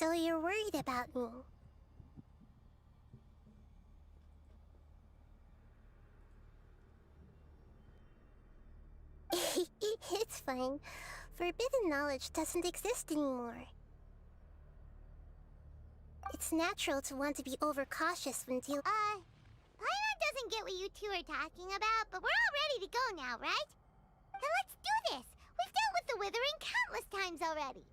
So you're worried about me? It's fine. Forbidden knowledge doesn't exist anymore. It's natural to want to be overcautious when dealing. Paimon doesn't get what you two are talking about, but we're all ready to go now, right? Then let's do this! We've dealt with the Withering countless times already!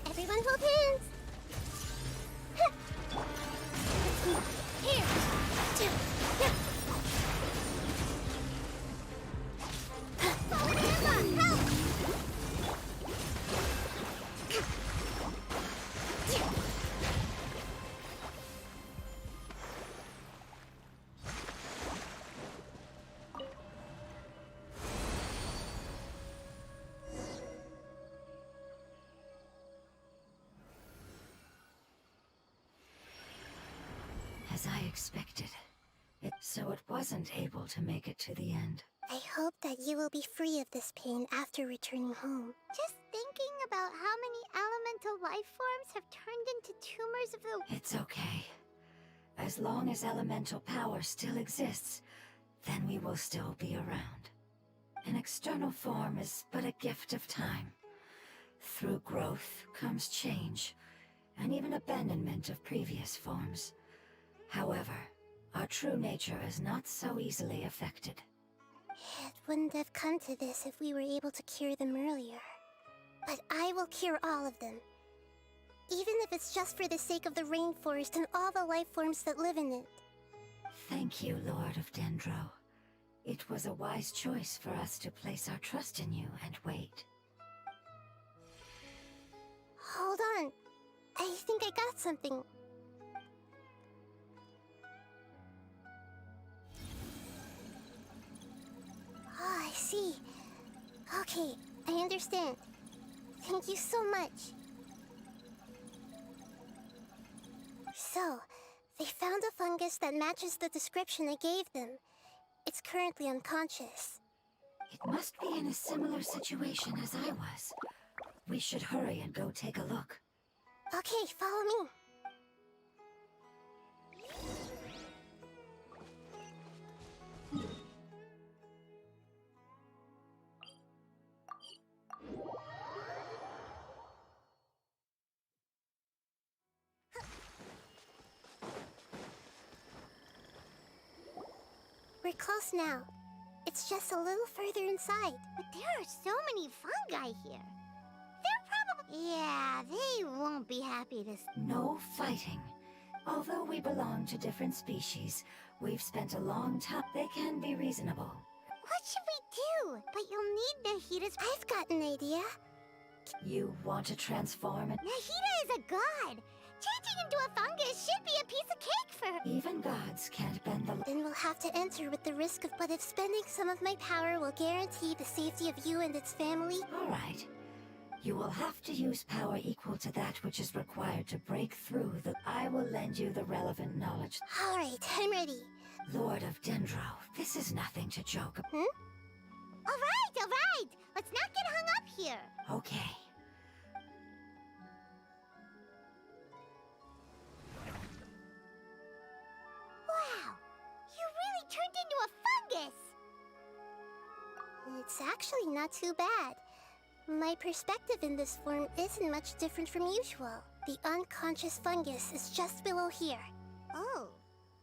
Everyone hold hands! Here! As I expected. So it wasn't able to make it to the end. I hope that you will be free of this pain after returning home. Just thinking about how many elemental life forms have turned into tumors of the... It's okay. As long as elemental power still exists, then we will still be around. An external form is but a gift of time. Through growth comes change, and even abandonment of previous forms. However, our true nature is not so easily affected. It wouldn't have come to this if we were able to cure them earlier. But I will cure all of them. Even if it's just for the sake of the rainforest and all the life forms that live in it. Thank you, Lord of Dendro. It was a wise choice for us to place our trust in you and wait. Hold on. I think I got something. Oh, I see. Okay, I understand. Thank you so much. So, they found a fungus that matches the description I gave them. It's currently unconscious. It must be in a similar situation as I was. We should hurry and go take a look. Okay, follow me. We're close now. It's just a little further inside. But there are so many fungi here. They're probably... Yeah, they won't be happy to... No fighting. Although we belong to different species, we've spent a long time. They can be reasonable. What should we do? But you'll need Nahida's... I've got an idea. You want to transform it? Nahida is a god. Changing into a fungus should be a piece of cake for her. Even gods can't bend the... Then we'll have to enter with the risk of, but if spending some of my power will guarantee the safety of you and its family... All right. You will have to use power equal to that which is required to break through the... I will lend you the relevant knowledge. All right, I'm ready. Lord of Dendro, this is nothing to joke about. All right. Let's not get hung up here. Okay. Wow, you really turned into a fungus. It's actually not too bad. My perspective in this form isn't much different from usual. The unconscious fungus is just below here. Oh,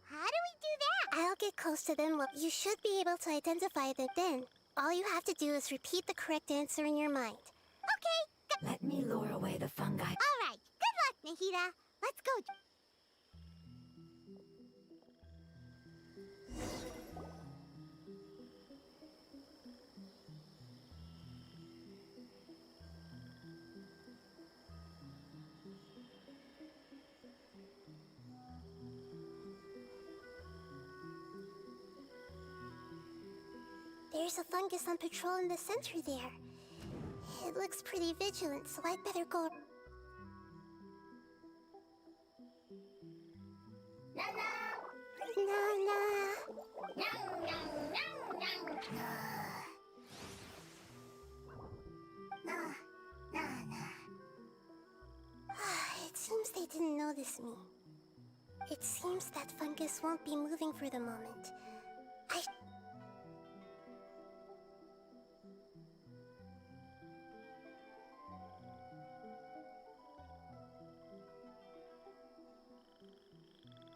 how do we do that? I'll get close to them. Well, you should be able to identify them then. All you have to do is repeat the correct answer in your mind. Okay. Let me lure away the fungi. All right. Good luck, Nahida. Let's go. There's a fungus on patrol in the center there. It looks pretty vigilant, so I'd better go... It seems they didn't notice me. It seems that fungus won't be moving for the moment.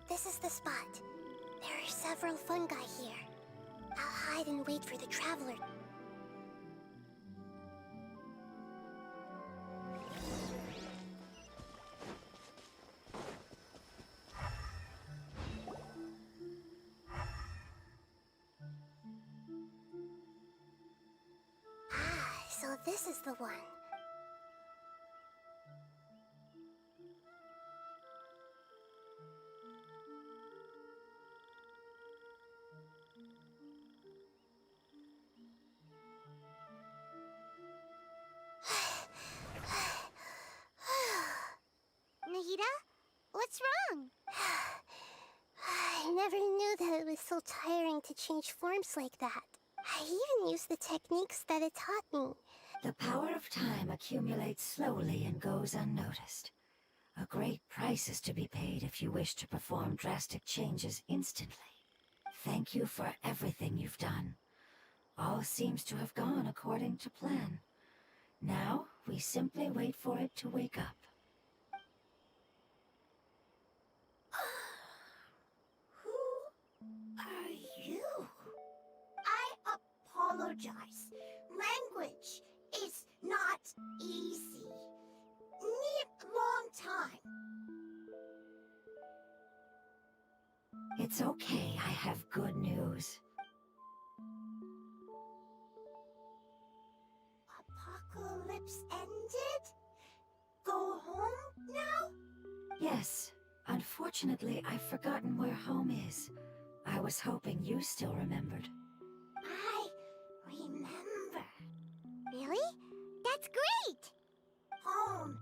This is the spot. There are several fungi here. I'll hide and wait for the traveler. So this is the one. Nahida, what's wrong? I never knew that it was so tiring to change forms like that. I even used the techniques that it taught me. The power of time accumulates slowly and goes unnoticed. A great price is to be paid if you wish to perform drastic changes instantly. Thank you for everything you've done. All seems to have gone according to plan. Now, we simply wait for it to wake up. Who are you? I apologize. Language is not easy. Need long time. It's okay, I have good news. Apocalypse ended? Go home now? Yes, unfortunately, I've forgotten where home is. I was hoping you still remembered. I remember. Really? That's great! Home,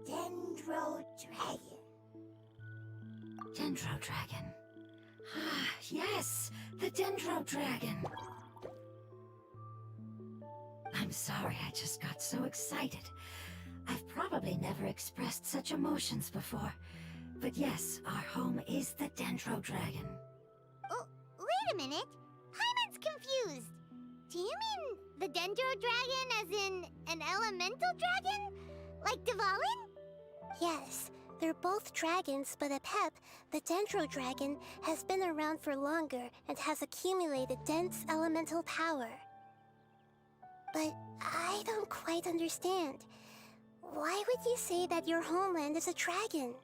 Dendro Dragon. Dendro Dragon. Ah, yes, the Dendro Dragon. I'm sorry, I just got so excited. I've probably never expressed such emotions before. But yes, our home is the Dendro Dragon. Oh, wait a minute. Paimon's confused. Do you mean the Dendro Dragon as in an elemental dragon? Like Dvalin? Yes, they're both dragons, but Apep, the Dendro Dragon, has been around for longer and has accumulated dense elemental power. But I don't quite understand. Why would you say that your homeland is a dragon?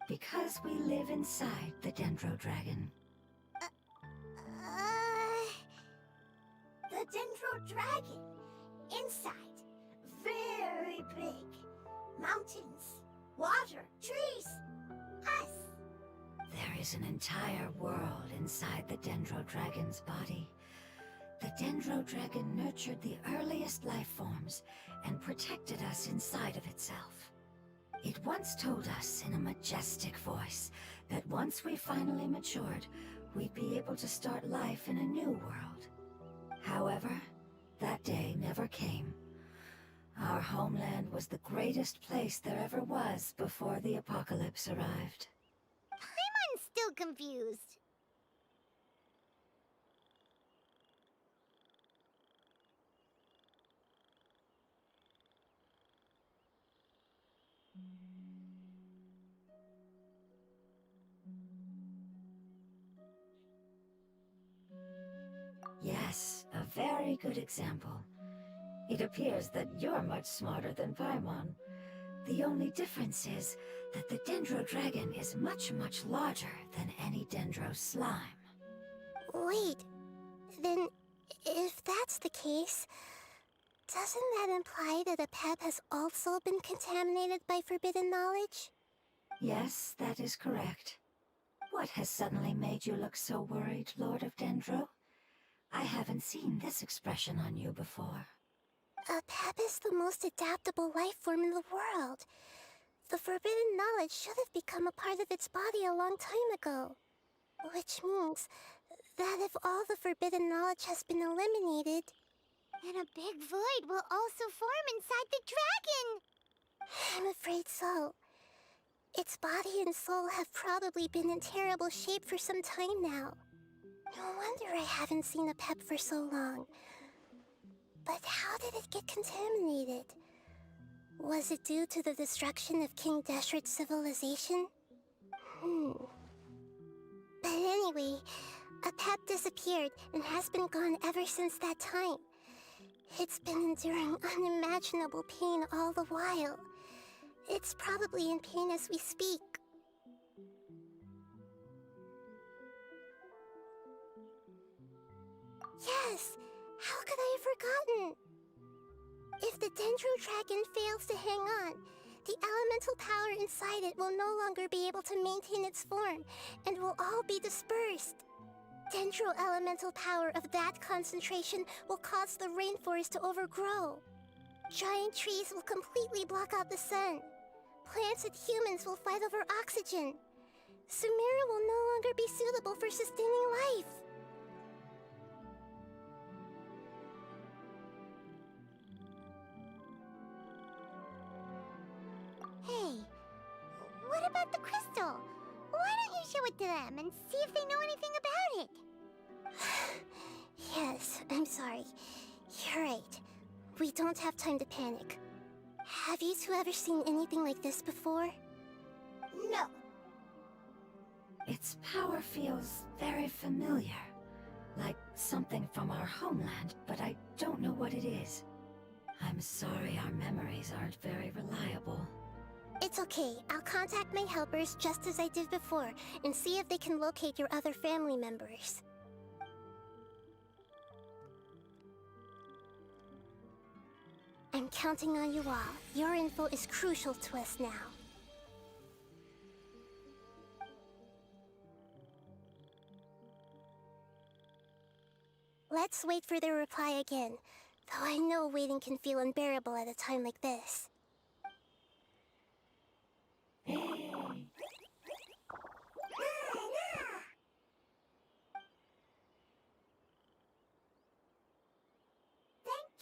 Because we live inside the Dendro Dragon. The Dendro Dragon. Inside. Very big. Mountains, water, trees. Us. There is an entire world inside the Dendro Dragon's body. The Dendro Dragon nurtured the earliest life forms and protected us inside of itself. It once told us in a majestic voice that once we finally matured, we'd be able to start life in a new world. However, that day never came. Our homeland was the greatest place there ever was before the apocalypse arrived. I'm still confused. Yes, a very good example. It appears that you're much smarter than Paimon. The only difference is that the Dendro Dragon is much, much larger than any Dendro slime. Wait, then if that's the case, doesn't that imply that a pep has also been contaminated by forbidden knowledge? Yes, that is correct. What has suddenly made you look so worried, Lord of Dendro? I haven't seen this expression on you before. A pep is the most adaptable life form in the world. The forbidden knowledge should have become a part of its body a long time ago. Which means that if all the forbidden knowledge has been eliminated, And a big void will also form inside the dragon! I'm afraid so. Its body and soul have probably been in terrible shape for some time now. No wonder I haven't seen a pep for so long. But how did it get contaminated? Was it due to the destruction of King Deshret's civilization? But anyway, a pep disappeared and has been gone ever since that time. It's been enduring unimaginable pain all the while. It's probably in pain as we speak. Yes! How could I have forgotten? If the Dendro Dragon fails to hang on, the elemental power inside it will no longer be able to maintain its form, and will all be dispersed. Dendro elemental power of that concentration will cause the rainforest to overgrow. Giant trees will completely block out the sun. Plants and humans will fight over oxygen. Sumeru will no longer be suitable for sustaining life. Hey, what about the crystal? Why don't you show it to them and see if they know anything about it? Yes, I'm sorry. You're right. We don't have time to panic. Have you two ever seen anything like this before? No. Its power feels very familiar. Like something from our homeland, but I don't know what it is. I'm sorry our memories aren't very reliable. It's okay. I'll contact my helpers just as I did before and see if they can locate your other family members. I'm counting on you all. Your info is crucial to us now. Let's wait for their reply again, though I know waiting can feel unbearable at a time like this. Thank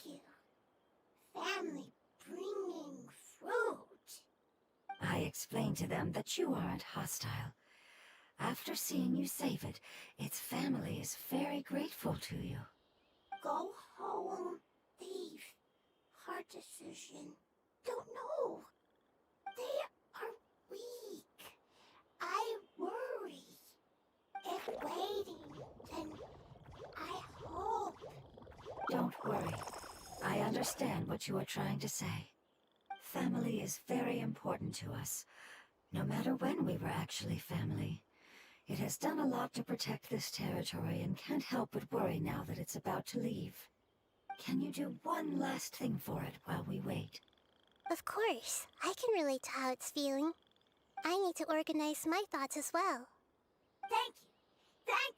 you. Family bringing fruit. I explained to them that you aren't hostile. After seeing you save it, its family is very grateful to you. Go home, thief. Hard decision. Don't know. They are weak. I worry. If waiting, then I hope. Don't worry. I understand what you are trying to say. Family is very important to us, no matter when we were actually family. It has done a lot to protect this territory and can't help but worry now that it's about to leave. Can you do one last thing for it while we wait? Of course. I can relate to how it's feeling. I need to organize my thoughts as well. Thank you. Thank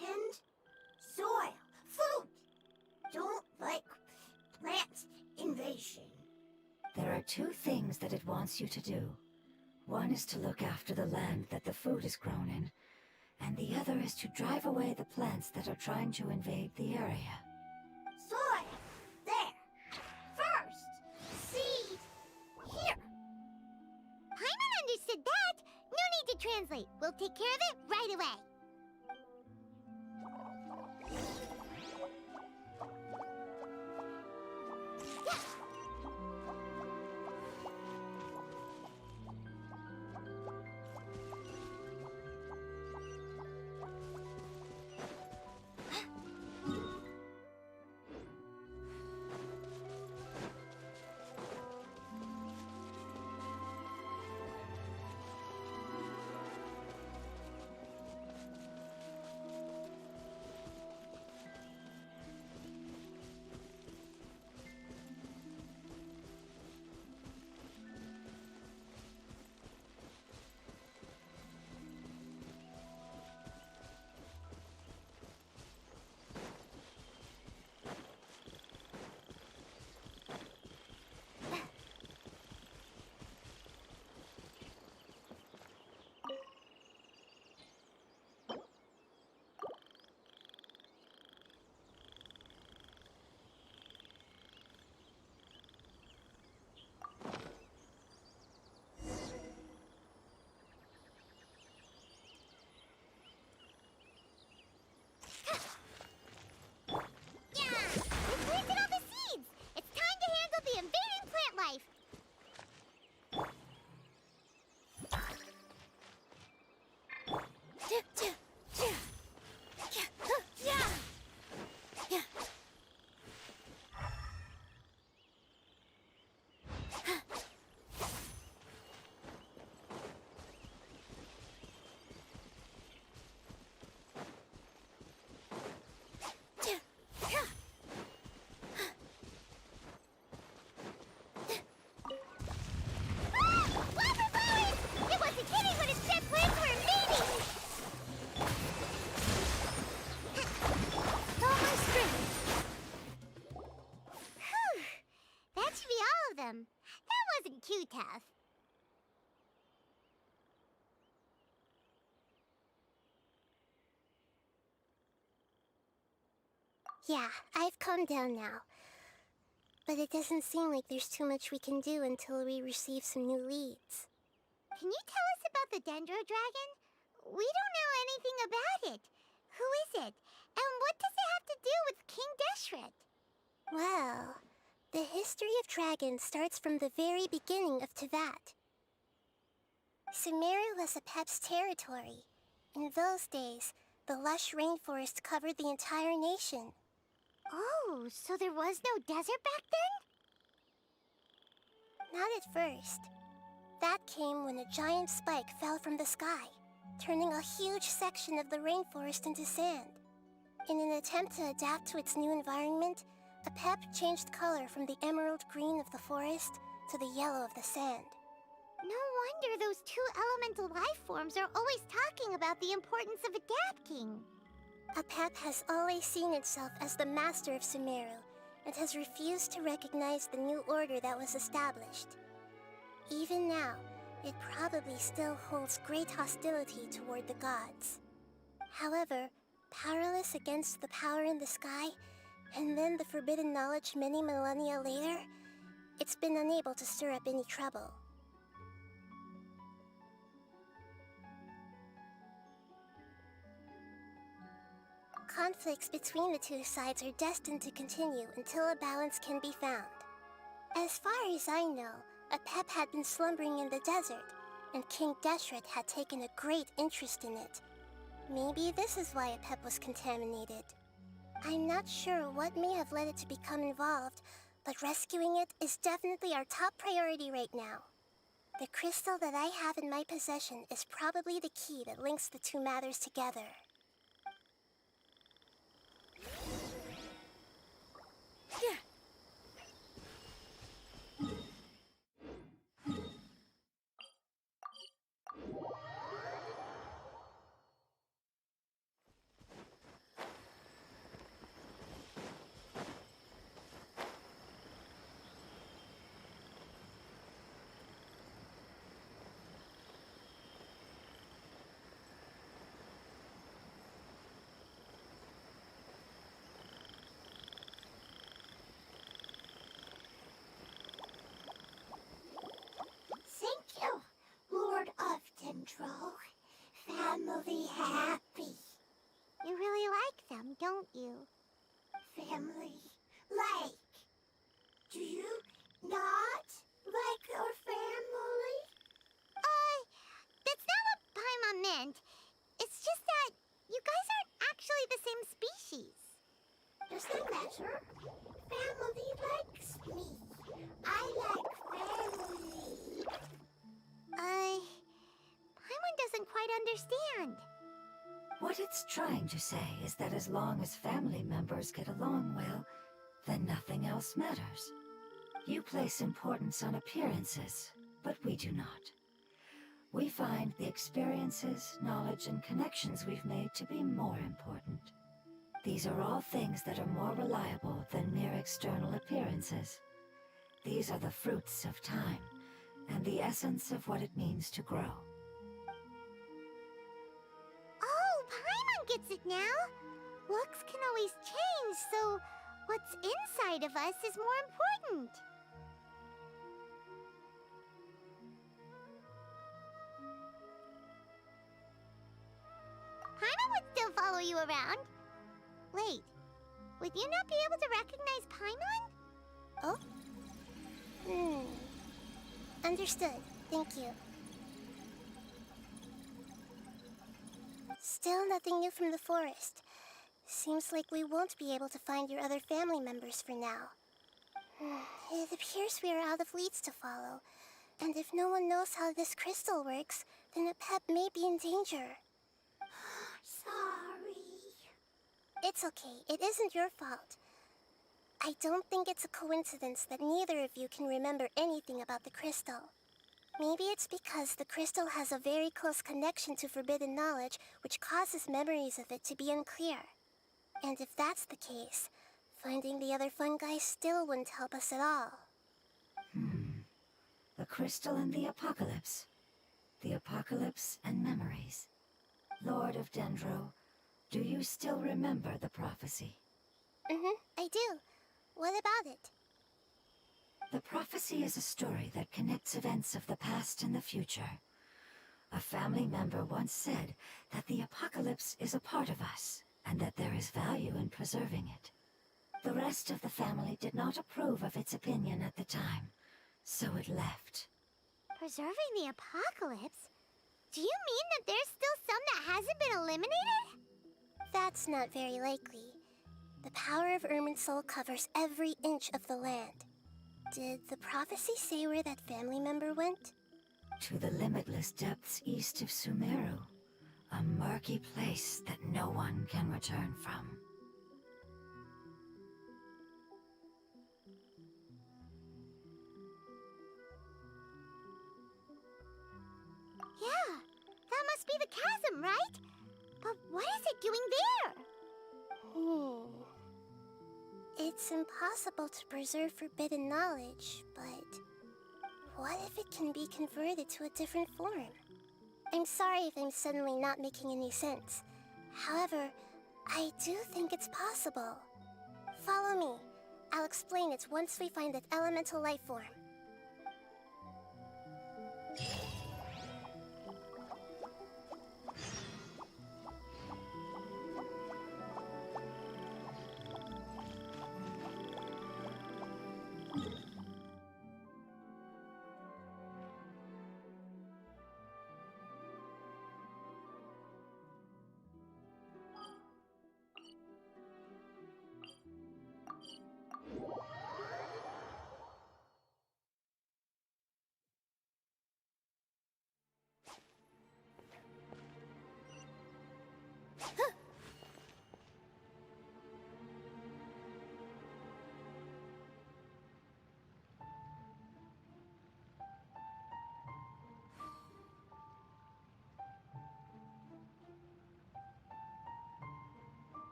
you. Tend soil. Food. Don't like plant invasion. There are two things that it wants you to do. One is to look after the land that the food is grown in, and the other is to drive away the plants that are trying to invade the area. Soil. There. First. Seed. Here. Paimon understood that. No need to translate. We'll take care of it right away. That wasn't too tough. Yeah, I've calmed down now. But it doesn't seem like there's too much we can do until we receive some new leads. Can you tell us about the Dendro Dragon? We don't know anything about it. Who is it? And what does it have to do with King Deshret? Well, the history of dragons starts from the very beginning of Teyvat. Sumeru was Apep's territory. In those days, the lush rainforest covered the entire nation. Oh, so there was no desert back then? Not at first. That came when a giant spike fell from the sky, turning a huge section of the rainforest into sand. In an attempt to adapt to its new environment, Apep changed color from the emerald green of the forest to the yellow of the sand. No wonder those two elemental life forms are always talking about the importance of adapting. Apep has always seen itself as the master of Sumeru, and has refused to recognize the new order that was established. Even now, it probably still holds great hostility toward the gods. However, powerless against the power in the sky, and then the forbidden knowledge many millennia later, it's been unable to stir up any trouble. Conflicts between the two sides are destined to continue until a balance can be found. As far as I know, Apep had been slumbering in the desert, and King Deshret had taken a great interest in it. Maybe this is why Apep was contaminated. I'm not sure what may have led it to become involved, but rescuing it is definitely our top priority right now. The crystal that I have in my possession is probably the key that links the two matters together. healthy, happy. You really like them, don't you? Family. Like. Do you not like your family? That's not what Paimon meant. It's just that you guys aren't actually the same species. Does that matter? Family likes me. I like family. Paimon doesn't quite understand. What it's trying to say is that as long as family members get along well, then nothing else matters. You place importance on appearances, but we do not. We find the experiences, knowledge, and connections we've made to be more important. These are all things that are more reliable than mere external appearances. These are the fruits of time, and the essence of what it means to grow. Oh, Paimon gets it now. Looks can always change, so what's inside of us is more important. Paimon would still follow you around. Wait, would you not be able to recognize Paimon? Oh? Understood. Thank you. Still nothing new from the forest. Seems like we won't be able to find your other family members for now. It appears we are out of leads to follow. And if no one knows how this crystal works, then a pet may be in danger. Sorry. It's okay. It isn't your fault. I don't think it's a coincidence that neither of you can remember anything about the crystal. Maybe it's because the crystal has a very close connection to forbidden knowledge, which causes memories of it to be unclear. And if that's the case, finding the other fungi still wouldn't help us at all. The crystal and the apocalypse. The apocalypse and memories. Lord of Dendro, do you still remember the prophecy? I do. What about it? The prophecy is a story that connects events of the past and the future. A family member once said that the apocalypse is a part of us, and that there is value in preserving it. The rest of the family did not approve of its opinion at the time, so it left. Preserving the apocalypse? Do you mean that there's still some that hasn't been eliminated? That's not very likely. The power of Irminsul covers every inch of the land. Did the prophecy say where that family member went? To the limitless depths east of Sumeru, a murky place that no one can return from. Yeah, that must be the chasm, right? But what is it doing there? It's impossible to preserve forbidden knowledge, but what if it can be converted to a different form? I'm sorry if I'm suddenly not making any sense. However, I do think it's possible. Follow me. I'll explain it once we find that elemental life form.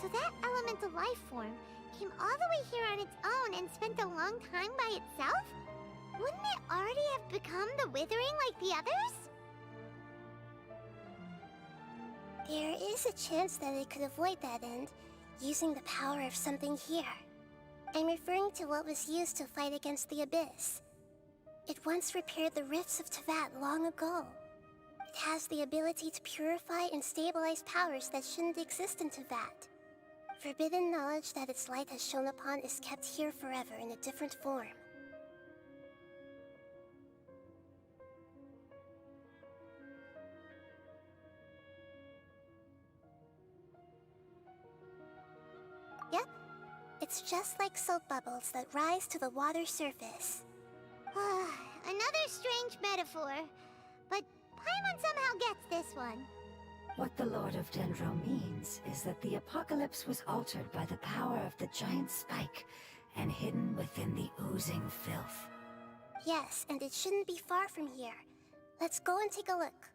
So that elemental life form came all the way here on its own and spent a long time by itself? Wouldn't it already have become the Withering like the others? There is a chance that it could avoid that end, using the power of something here. I'm referring to what was used to fight against the Abyss. It once repaired the rifts of Tevat long ago. It has the ability to purify and stabilize powers that shouldn't exist in Tevat. Forbidden knowledge that its light has shone upon is kept here forever in a different form. Yep, it's just like soap bubbles that rise to the water surface. Another strange metaphor, but Paimon somehow gets this one. What the Lord of Dendro means is that the apocalypse was altered by the power of the giant spike and hidden within the oozing filth. Yes, and it shouldn't be far from here. Let's go and take a look.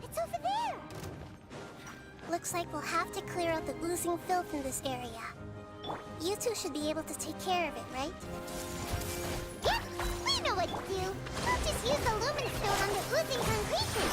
It's over there! Looks like we'll have to clear out the oozing filth in this area. You two should be able to take care of it, right? Yep, we know what to do. We'll just use the luminous stone on the oozing concretion.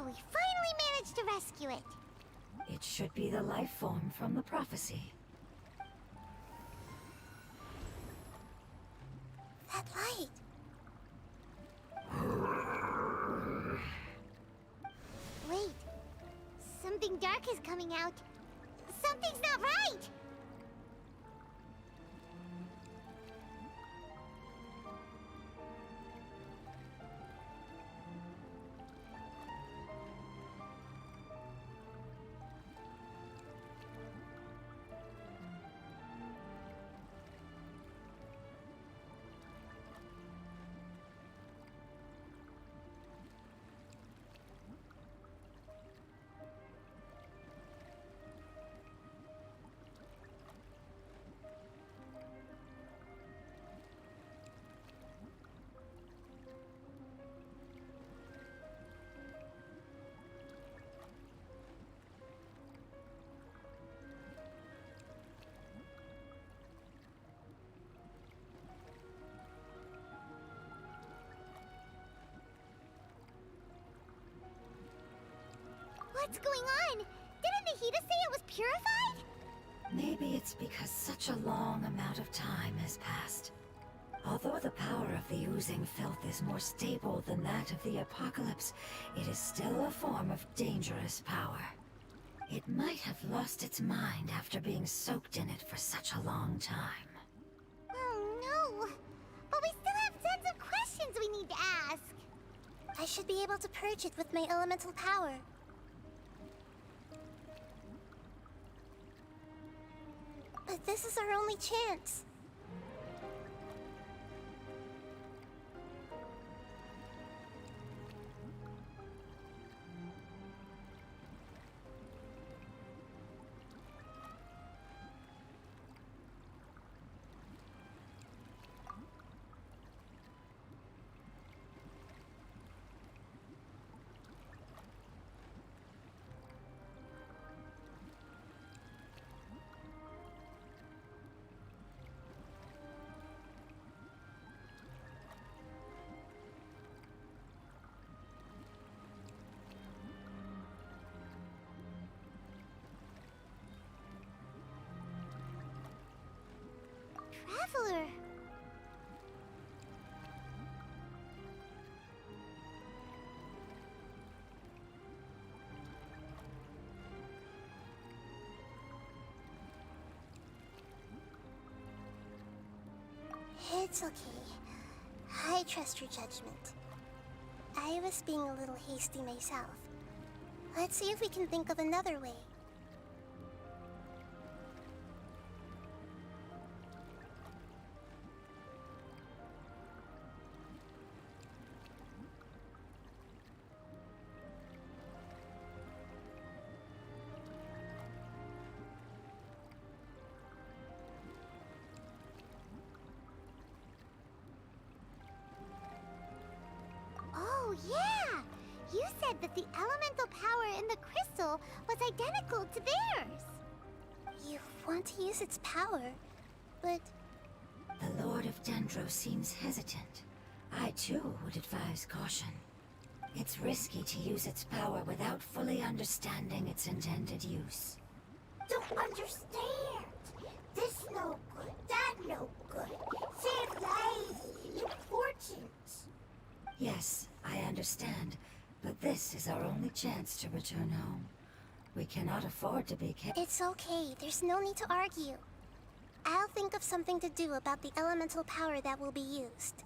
We finally managed to rescue it. It should be the life form from the prophecy. That light! Wait. Something dark is coming out. Something's not right! What's going on? Didn't Nahida say it was purified? Maybe it's because such a long amount of time has passed. Although the power of the oozing filth is more stable than that of the apocalypse, it is still a form of dangerous power. It might have lost its mind after being soaked in it for such a long time. Oh no! But we still have tons of questions we need to ask. I should be able to purge it with my elemental power. But this is our only chance. Traveler. It's okay. I trust your judgment. I was being a little hasty myself. Let's see if we can think of another way. Oh, yeah! You said that the elemental power in the crystal was identical to theirs. You want to use its power, but The Lord of Dendro seems hesitant. I too would advise caution. It's risky to use its power without fully understanding its intended use. Don't understand. This no good, that no good. Save lives, importance. Yes, I understand, but this is our only chance to return home. We cannot afford to be kept. it's okay. There's no need to argue. I'll think of something to do about the elemental power that will be used.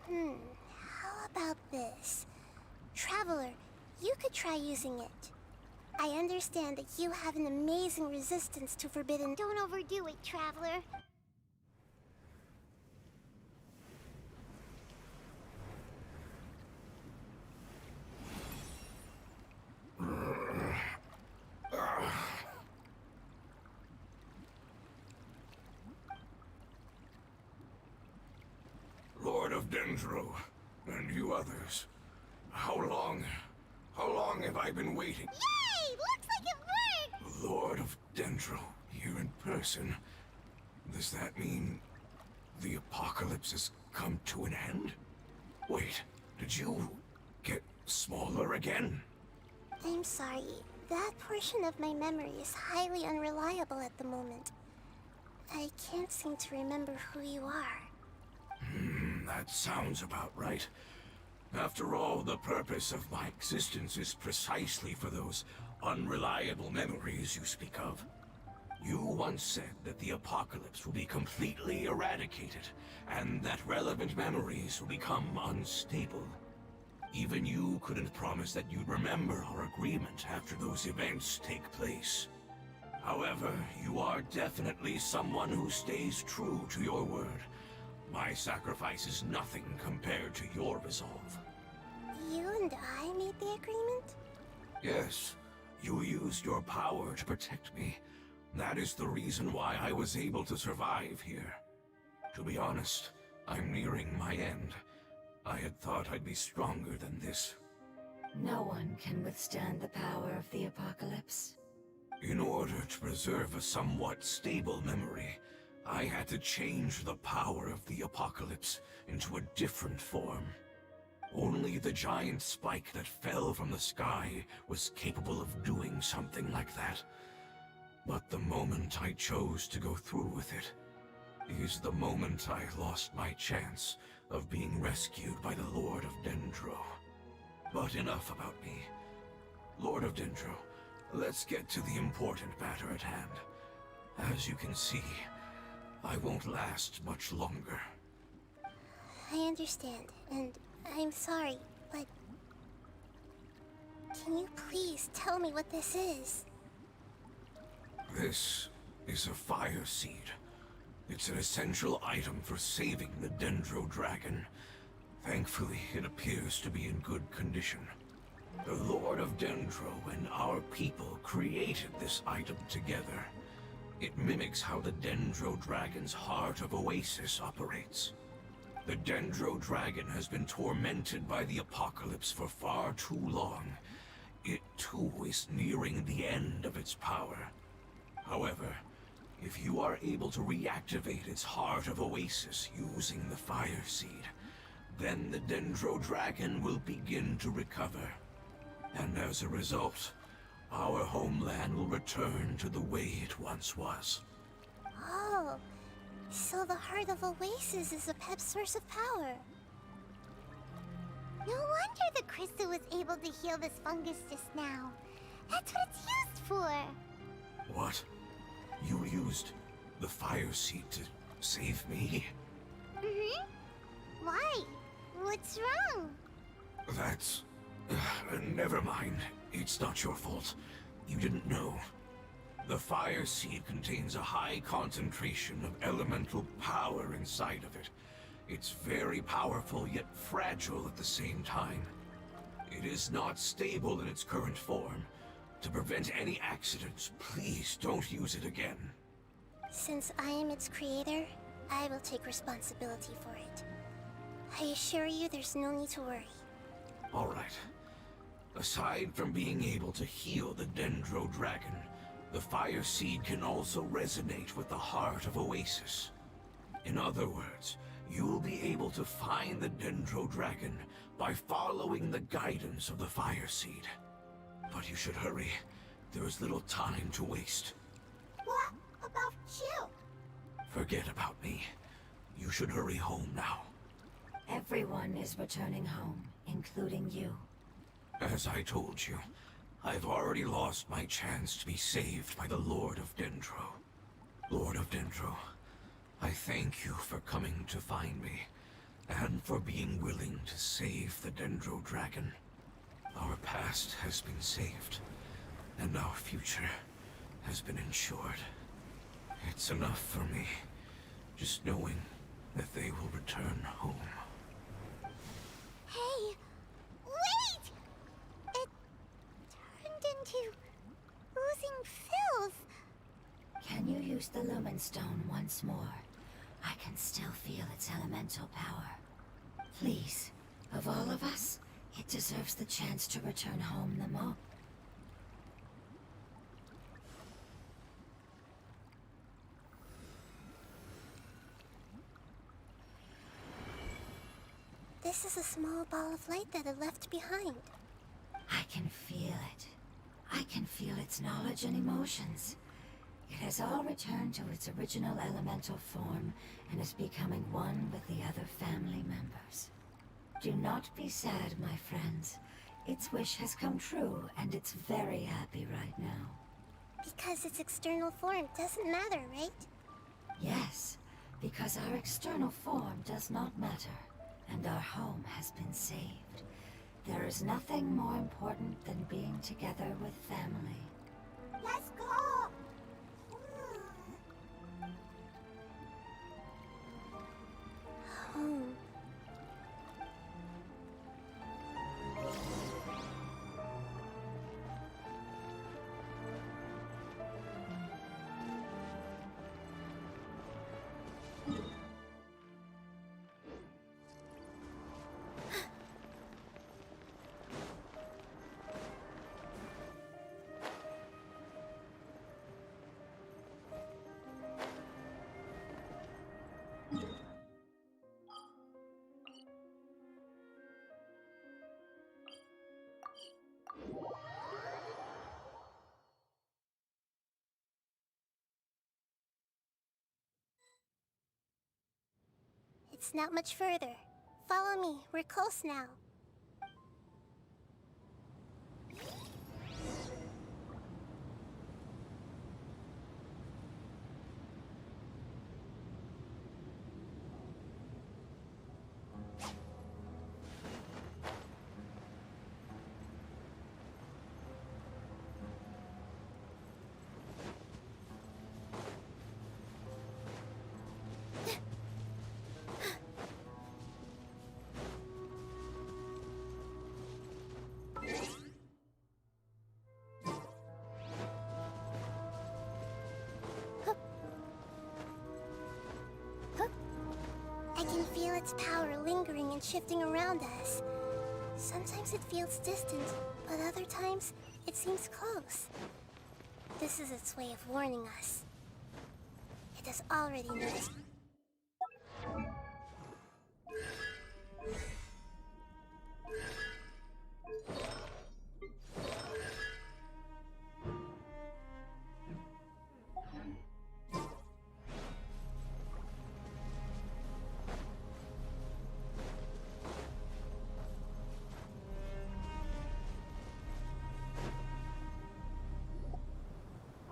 How about this? Traveler, you could try using it. I understand that you have an amazing resistance to forbidden. Don't overdo it, Traveler. Lord of Dendro, and you others. How long have I been waiting? Yay! Looks like it worked! Lord of Dendro, here in person. Does that mean the apocalypse has come to an end? Wait, did you get smaller again? I'm sorry. That portion of my memory is highly unreliable at the moment. I can't seem to remember who you are. That sounds about right. After all, the purpose of my existence is precisely for those unreliable memories you speak of. You once said that the apocalypse will be completely eradicated, and that relevant memories will become unstable. Even you couldn't promise that you'd remember our agreement after those events take place. However, you are definitely someone who stays true to your word. My sacrifice is nothing compared to your resolve. You and I made the agreement? Yes, you used your power to protect me. That is the reason why I was able to survive here. To be honest, I'm nearing my end. I had thought I'd be stronger than this. No one can withstand the power of the apocalypse. In order to preserve a somewhat stable memory, I had to change the power of the apocalypse into a different form. Only the giant spike that fell from the sky was capable of doing something like that. But the moment I chose to go through with it is the moment I lost my chance of being rescued by the Lord of Dendro. But enough about me. Lord of Dendro, let's get to the important matter at hand. As you can see, I won't last much longer. I understand, and I'm sorry, but... Can you please tell me what this is? This is a fire seed. It's an essential item for saving the Dendro Dragon. Thankfully, it appears to be in good condition. The Lord of Dendro and our people created this item together. It mimics how the Dendro Dragon's Heart of Oasis operates. The Dendro Dragon has been tormented by the apocalypse for far too long. It too is nearing the end of its power. However, if you are able to reactivate its Heart of Oasis using the Fire Seed, then the Dendro Dragon will begin to recover. And as a result, our homeland will return to the way it once was. Oh, so the Heart of Oasis is a pep source of power. No wonder the crystal was able to heal this fungus just now. That's what it's used for. What? You used the Fire Seed to save me? Mm-hmm. Why? What's wrong? That's... never mind. It's not your fault. You didn't know. The Fire Seed contains a high concentration of elemental power inside of it. It's very powerful, yet fragile at the same time. It is not stable in its current form. To prevent any accidents, please don't use it again. Since I am its creator, I will take responsibility for it. I assure you there's no need to worry. All right. Aside from being able to heal the Dendro Dragon, the Fire Seed can also resonate with the Heart of Oasis. In other words, you'll be able to find the Dendro Dragon by following the guidance of the Fire Seed. But you should hurry. There is little time to waste. What about you? Forget about me. You should hurry home now. Everyone is returning home, including you. As I told you, I've already lost my chance to be saved by the Lord of Dendro. Lord of Dendro, I thank you for coming to find me, and for being willing to save the Dendro Dragon. Our past has been saved, and our future has been ensured. It's enough for me, just knowing that they will return home. Hey, wait! It turned into oozing filth. Can you use the Lumen Stone once more? I can still feel its elemental power. Please, of all of us, it deserves the chance to return home the most. This is a small ball of light that it left behind. I can feel it. I can feel its knowledge and emotions. It has all returned to its original elemental form and is becoming one with the other family members. Do not be sad, my friends. Its wish has come true, and it's very happy right now. Because its external form doesn't matter, right? Yes, because our external form does not matter, and our home has been saved. There is nothing more important than being together with family. Let's go! Home. It's not much further. Follow me, we're close now. I can feel its power lingering and shifting around us. Sometimes it feels distant, but other times it seems close. This is its way of warning us. It has already noticed.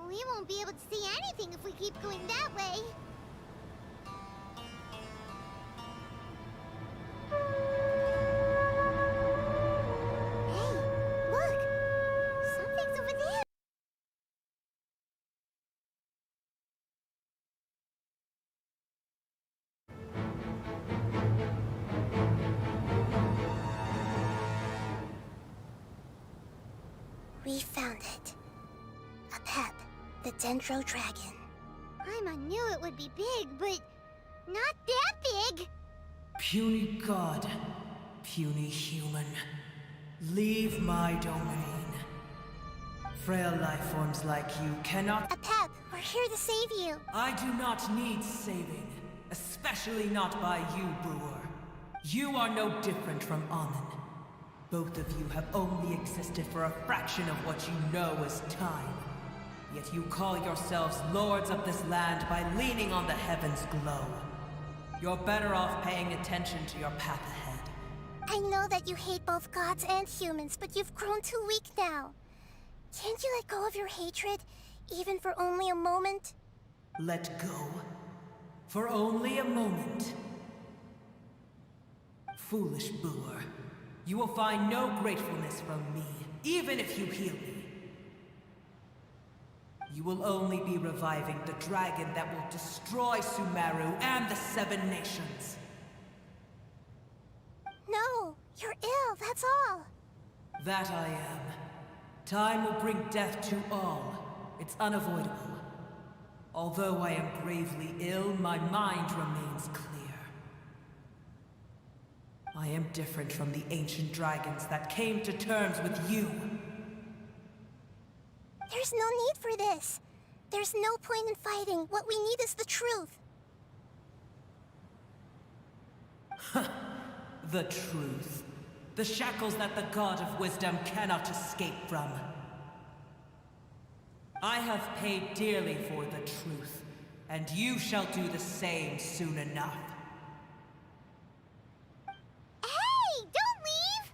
We won't be able to see anything if we keep going that way. Hey, look! Something's over there! We found it. A pep, the Dendro Dragon. I knew it would be big, but not that big! Puny god, puny human, leave my domain. Frail life forms like you cannot. A pep, we're here to save you. I do not need saving, especially not by you, Brewer. You are no different from Amun. Both of you have only existed for a fraction of what you know as time. Yet you call yourselves lords of this land by leaning on the heavens' glow. You're better off paying attention to your path ahead. I know that you hate both gods and humans, but you've grown too weak now. Can't you let go of your hatred, even for only a moment? Let go. For only a moment. Foolish Brewer. You will find no gratefulness from me, even if you heal me. You will only be reviving the dragon that will destroy Sumeru and the 7 nations. No, you're ill, that's all. That I am. Time will bring death to all. It's unavoidable. Although I am gravely ill, my mind remains clear. I am different from the ancient dragons that came to terms with you. There's no need for this. There's no point in fighting. What we need is the truth. The truth. The shackles that the God of Wisdom cannot escape from. I have paid dearly for the truth, and you shall do the same soon enough. Hey, don't leave!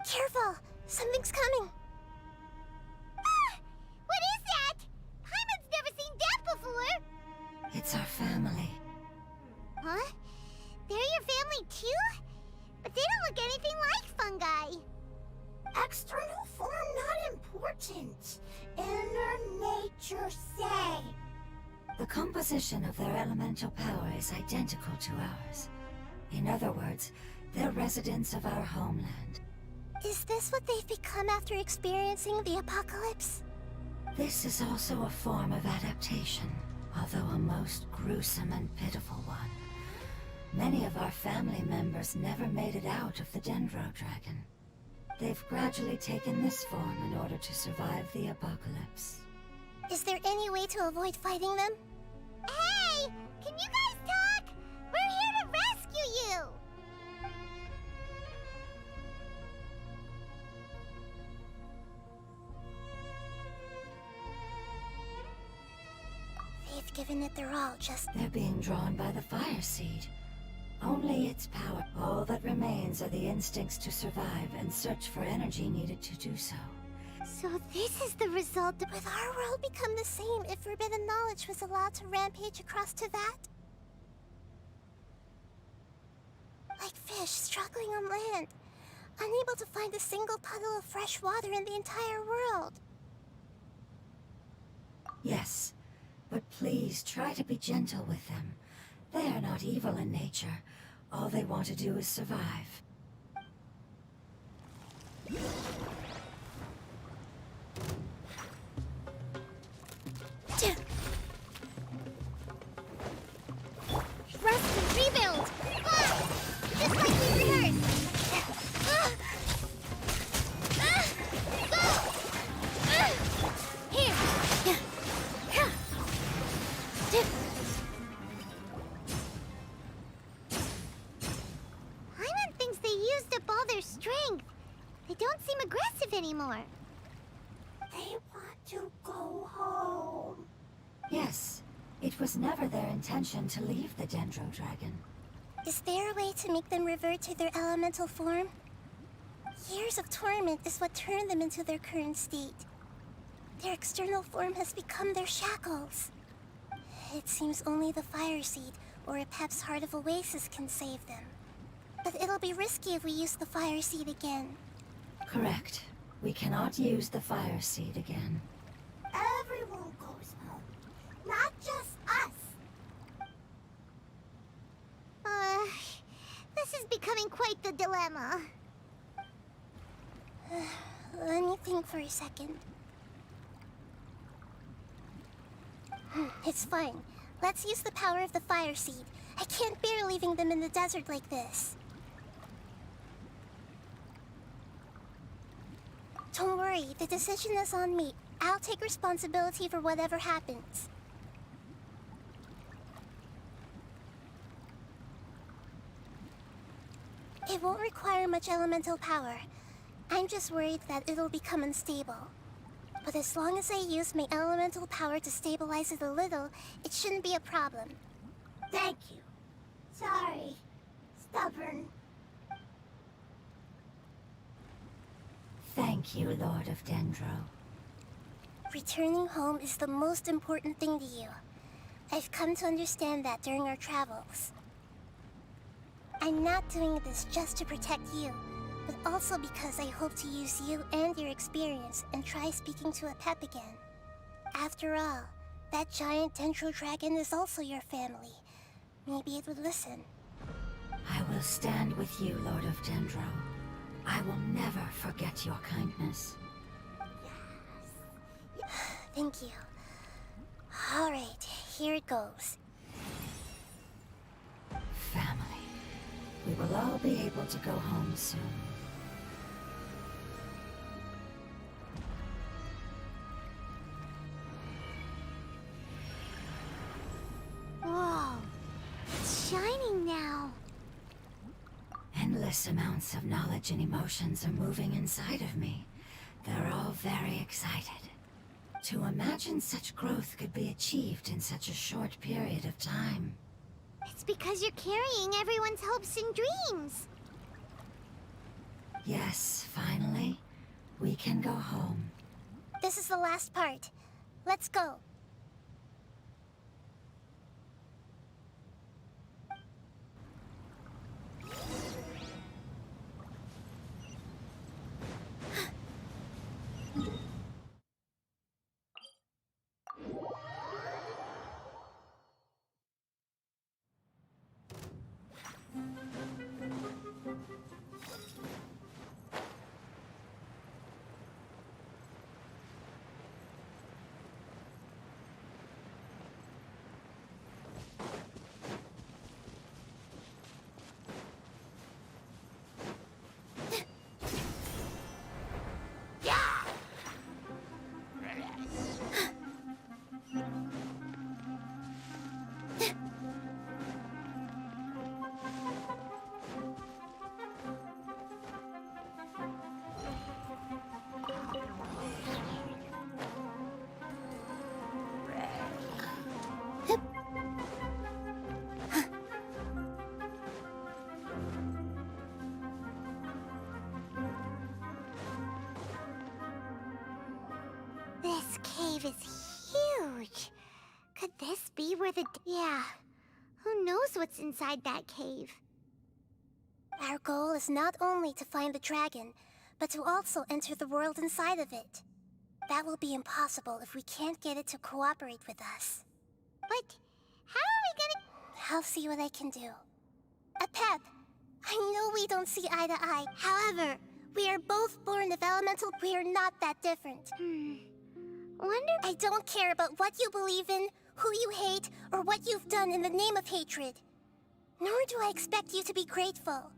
Careful, something's coming. Ah! What is that? Paimon's never seen that before! It's our family. Huh? They're your family too? But they don't look anything like fungi. External form not important. Inner nature say. The composition of their elemental power is identical to ours. In other words, they're residents of our homeland. Is this what they've become after experiencing the apocalypse? This is also a form of adaptation, although a most gruesome and pitiful one. Many of our family members never made it out of the Dendro Dragon. They've gradually taken this form in order to survive the apocalypse. Is there any way to avoid fighting them? Hey! Can you guys talk? We're here to rescue you! They've given it their all, just... They're being drawn by the fire seed. Only its power. All that remains are the instincts to survive and search for energy needed to do so. So this is the result of... Would our world become the same if forbidden knowledge was allowed to rampage across to that? Like fish struggling on land, unable to find a single puddle of fresh water in the entire world. Yes, but please try to be gentle with them. They are not evil in nature. All they want to do is survive. Rest and rebuild! Ah! Just like we rehearsed! Ah! Ah! Go! Ah! Here! Paimon thinks they used up all their strength. They don't seem aggressive anymore. They want to go home. Yes, it was never their intention to leave the Dendro Dragon. Is there a way to make them revert to their elemental form? Years of torment is what turned them into their current state. Their external form has become their shackles. It seems only the Fire Seed or a Pep's Heart of Oasis can save them. But it'll be risky if we use the Fire Seed again. Correct. We cannot use the Fire Seed again. Everyone goes home, not just us. This is becoming quite the dilemma. Let me think for a second. It's fine. Let's use the power of the Fire Seed. I can't bear leaving them in the desert like this. Don't worry, the decision is on me. I'll take responsibility for whatever happens. It won't require much elemental power. I'm just worried that it'll become unstable. But as long as I use my elemental power to stabilize it a little, it shouldn't be a problem. Thank you. Sorry. Stubborn. Thank you, Lord of Dendro. Returning home is the most important thing to you. I've come to understand that during our travels. I'm not doing this just to protect you, but also because I hope to use you and your experience and try speaking to a Pep again. After all, that giant Dendro Dragon is also your family. Maybe it would listen. I will stand with you, Lord of Dendro. I will never forget your kindness. Thank you. All right, here it goes. Family. We will all be able to go home soon. Whoa. It's shining now. Endless amounts of knowledge and emotions are moving inside of me. They're all very excited. To imagine such growth could be achieved in such a short period of time. It's because you're carrying everyone's hopes and dreams. Yes, finally, we can go home. This is the last part. Let's go. This cave is huge. Could this be where the... Yeah. Who knows what's inside that cave? Our goal is not only to find the dragon, but to also enter the world inside of it. That will be impossible if we can't get it to cooperate with us. But how are we gonna... I'll see what I can do. Pep, I know we don't see eye to eye. However, we are both born of elemental. We are not that different. Wonder... I don't care about what you believe in, who you hate, or what you've done in the name of hatred. Nor do I expect you to be grateful.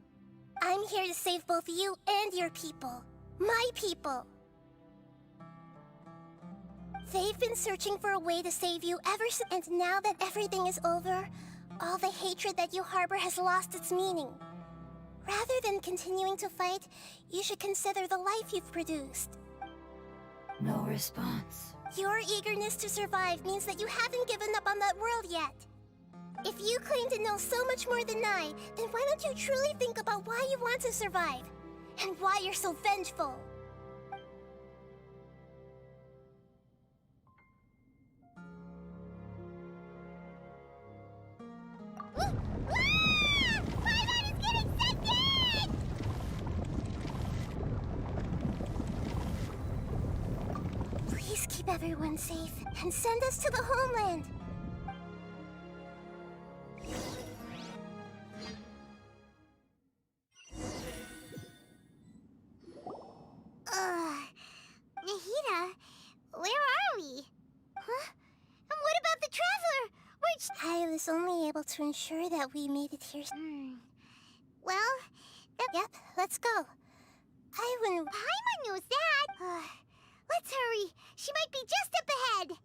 I'm here to save both you and your people. My people. They've been searching for a way to save you ever since, and now that everything is over, all the hatred that you harbor has lost its meaning. Rather than continuing to fight, you should consider the life you've produced. No response. Your eagerness to survive means that you haven't given up on that world yet. If you claim to know so much more than I, then why don't you truly think about why you want to survive? And why you're so vengeful? Paimon is getting second! Please keep everyone safe and send us to the homeland. Nahida, where are we? Huh? And what about the traveler? I was only able to ensure that we made it here. Well, Yep, let's go. I wouldn't... Paimon knows that. Let's hurry. She might be just up ahead.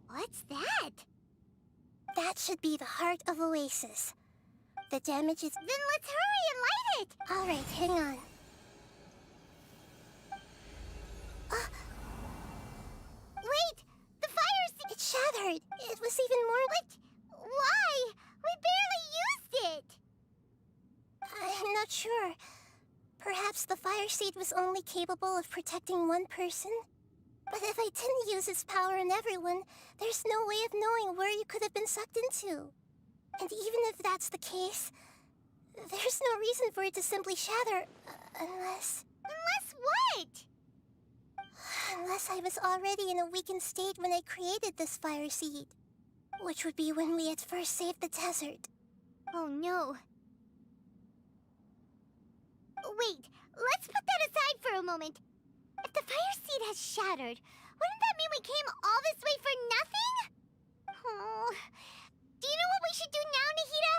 What's that? That should be the heart of Oasis. The damage is... Then let's hurry and light it. All right, hang on. Wait, the fire... It shattered. It was even more... What? Why? We barely used it. I'm not sure. Perhaps the fire seed was only capable of protecting one person? But if I didn't use its power on everyone, there's no way of knowing where you could have been sucked into. And even if that's the case, there's no reason for it to simply shatter, unless... Unless what? Unless I was already in a weakened state when I created this fire seed. Which would be when we had first saved the desert. Oh no. Wait, let's put that aside for a moment. If the fire seed has shattered, wouldn't that mean we came all this way for nothing? Oh, do you know what we should do now, Nahida?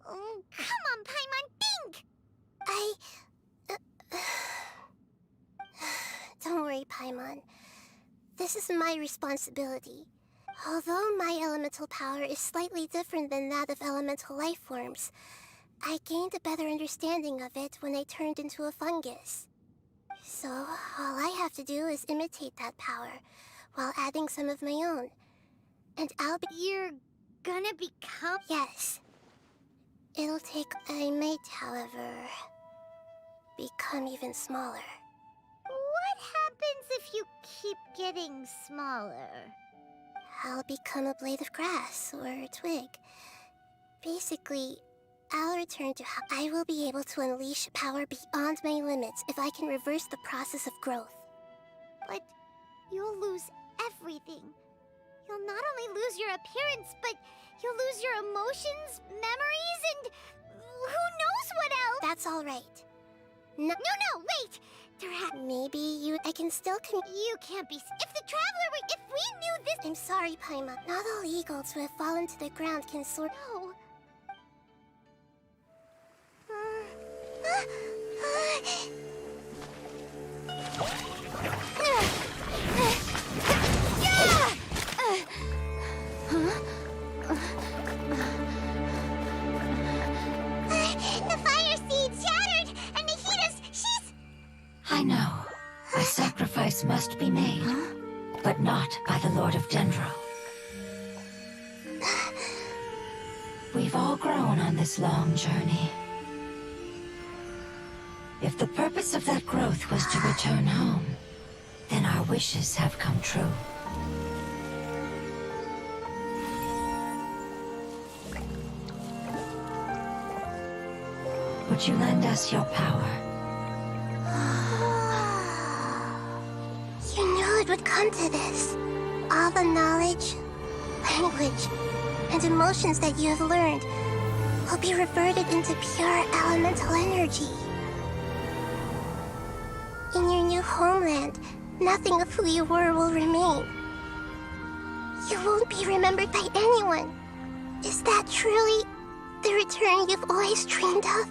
Oh, come on, Paimon, think! Don't worry, Paimon. This is my responsibility. Although my elemental power is slightly different than that of elemental life forms, I gained a better understanding of it when I turned into a fungus. So, all I have to do is imitate that power, while adding some of my own. And I'll be... You're gonna become... Yes. It'll take... I might, however, become even smaller. What happens if you keep getting smaller? I'll become a blade of grass, or a twig. Basically, I'll return to how I will be able to unleash power beyond my limits if I can reverse the process of growth. But you'll lose everything. You'll not only lose your appearance, but you'll lose your emotions, memories, and who knows what else? That's all right. No, wait! Maybe I can still You can't be... If the Traveler were... If we knew this... I'm sorry, Paimon. Not all eagles who have fallen to the ground can soar... No. The fire seed shattered, and she's... I know. A sacrifice must be made. but not by the Lord of Dendro. We've all grown on this long journey. If the purpose of that growth was to return home, then our wishes have come true. Would you lend us your power? You knew it would come to this. All the knowledge, language, and emotions that you have learned will be reverted into pure elemental energy. In your new homeland, nothing of who you were will remain. You won't be remembered by anyone. Is that truly the return you've always dreamed of?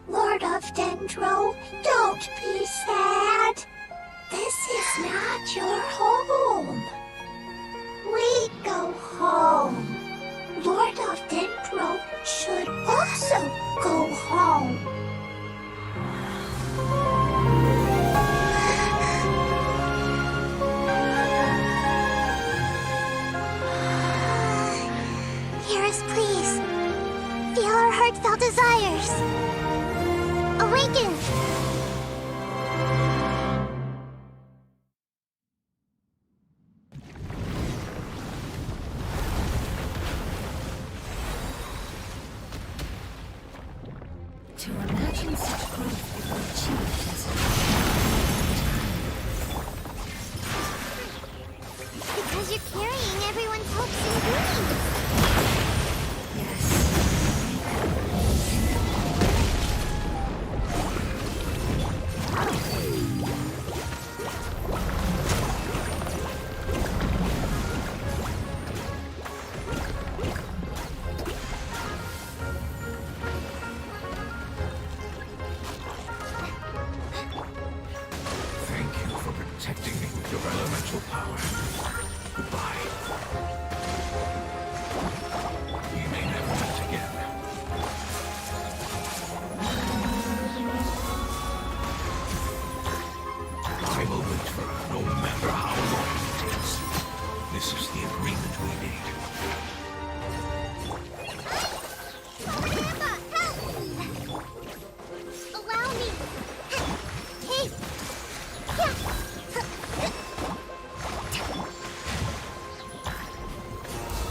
Lord of Dendro, don't be sad. This is not your home. We go home. Lord of Dendro should also go home. Hear us, please. Feel our heartfelt desires. Awaken! To imagine such growth could be achieved in such a short time. Because you're carrying everyone's hopes and dreams. Yes. Thank you for protecting me with your elemental power. Goodbye. We may never meet again. I will wait for her, no matter how long it takes. This is the agreement we made. Grandpa, help! Allow me. Hey!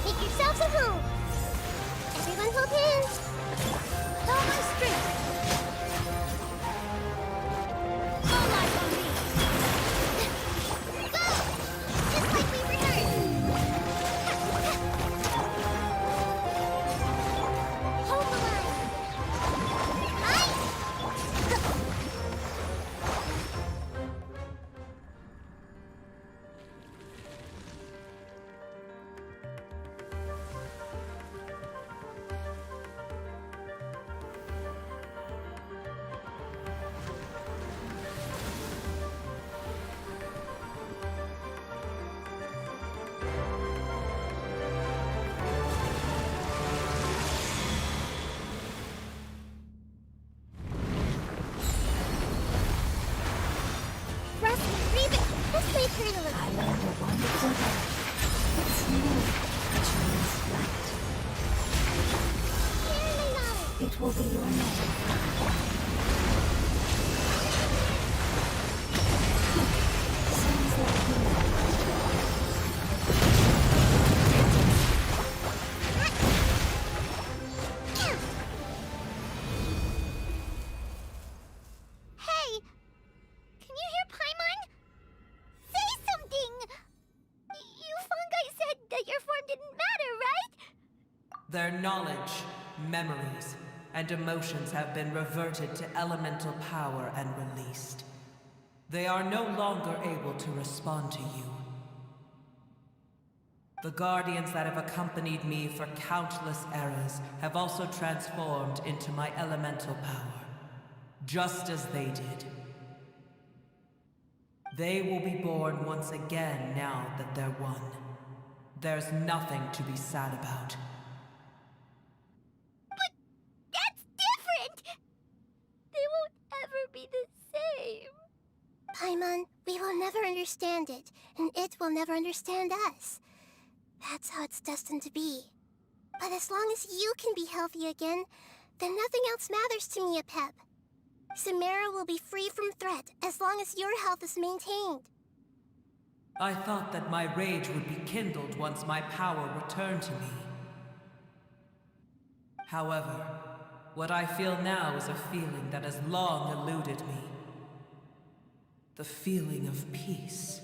Make yourselves at home. Everyone hold hands. Follow my strength. All eyes on me. Go! Just like we rehearsed. Hold the line. Russ, breathe it. This may hurt a little. I learned a wonderful word. It's new, which means light. Share my knowledge. It will be your name. Sounds like you know. Hey! Can you hear Paimon? Say something! You fungi said that your form didn't matter, right? Their knowledge, memories, and emotions have been reverted to elemental power and released. They are no longer able to respond to you. The guardians that have accompanied me for countless eras have also transformed into my elemental power, just as they did. They will be born once again now that they're one. There's nothing to be sad about. But that's different! They won't ever be the same. Paimon, we will never understand it, and it will never understand us. That's how it's destined to be. But as long as you can be healthy again, then nothing else matters to me, Apep. Sumeru will be free from threat as long as your health is maintained. I thought that my rage would be kindled once my power returned to me. However, what I feel now is a feeling that has long eluded me. The feeling of peace.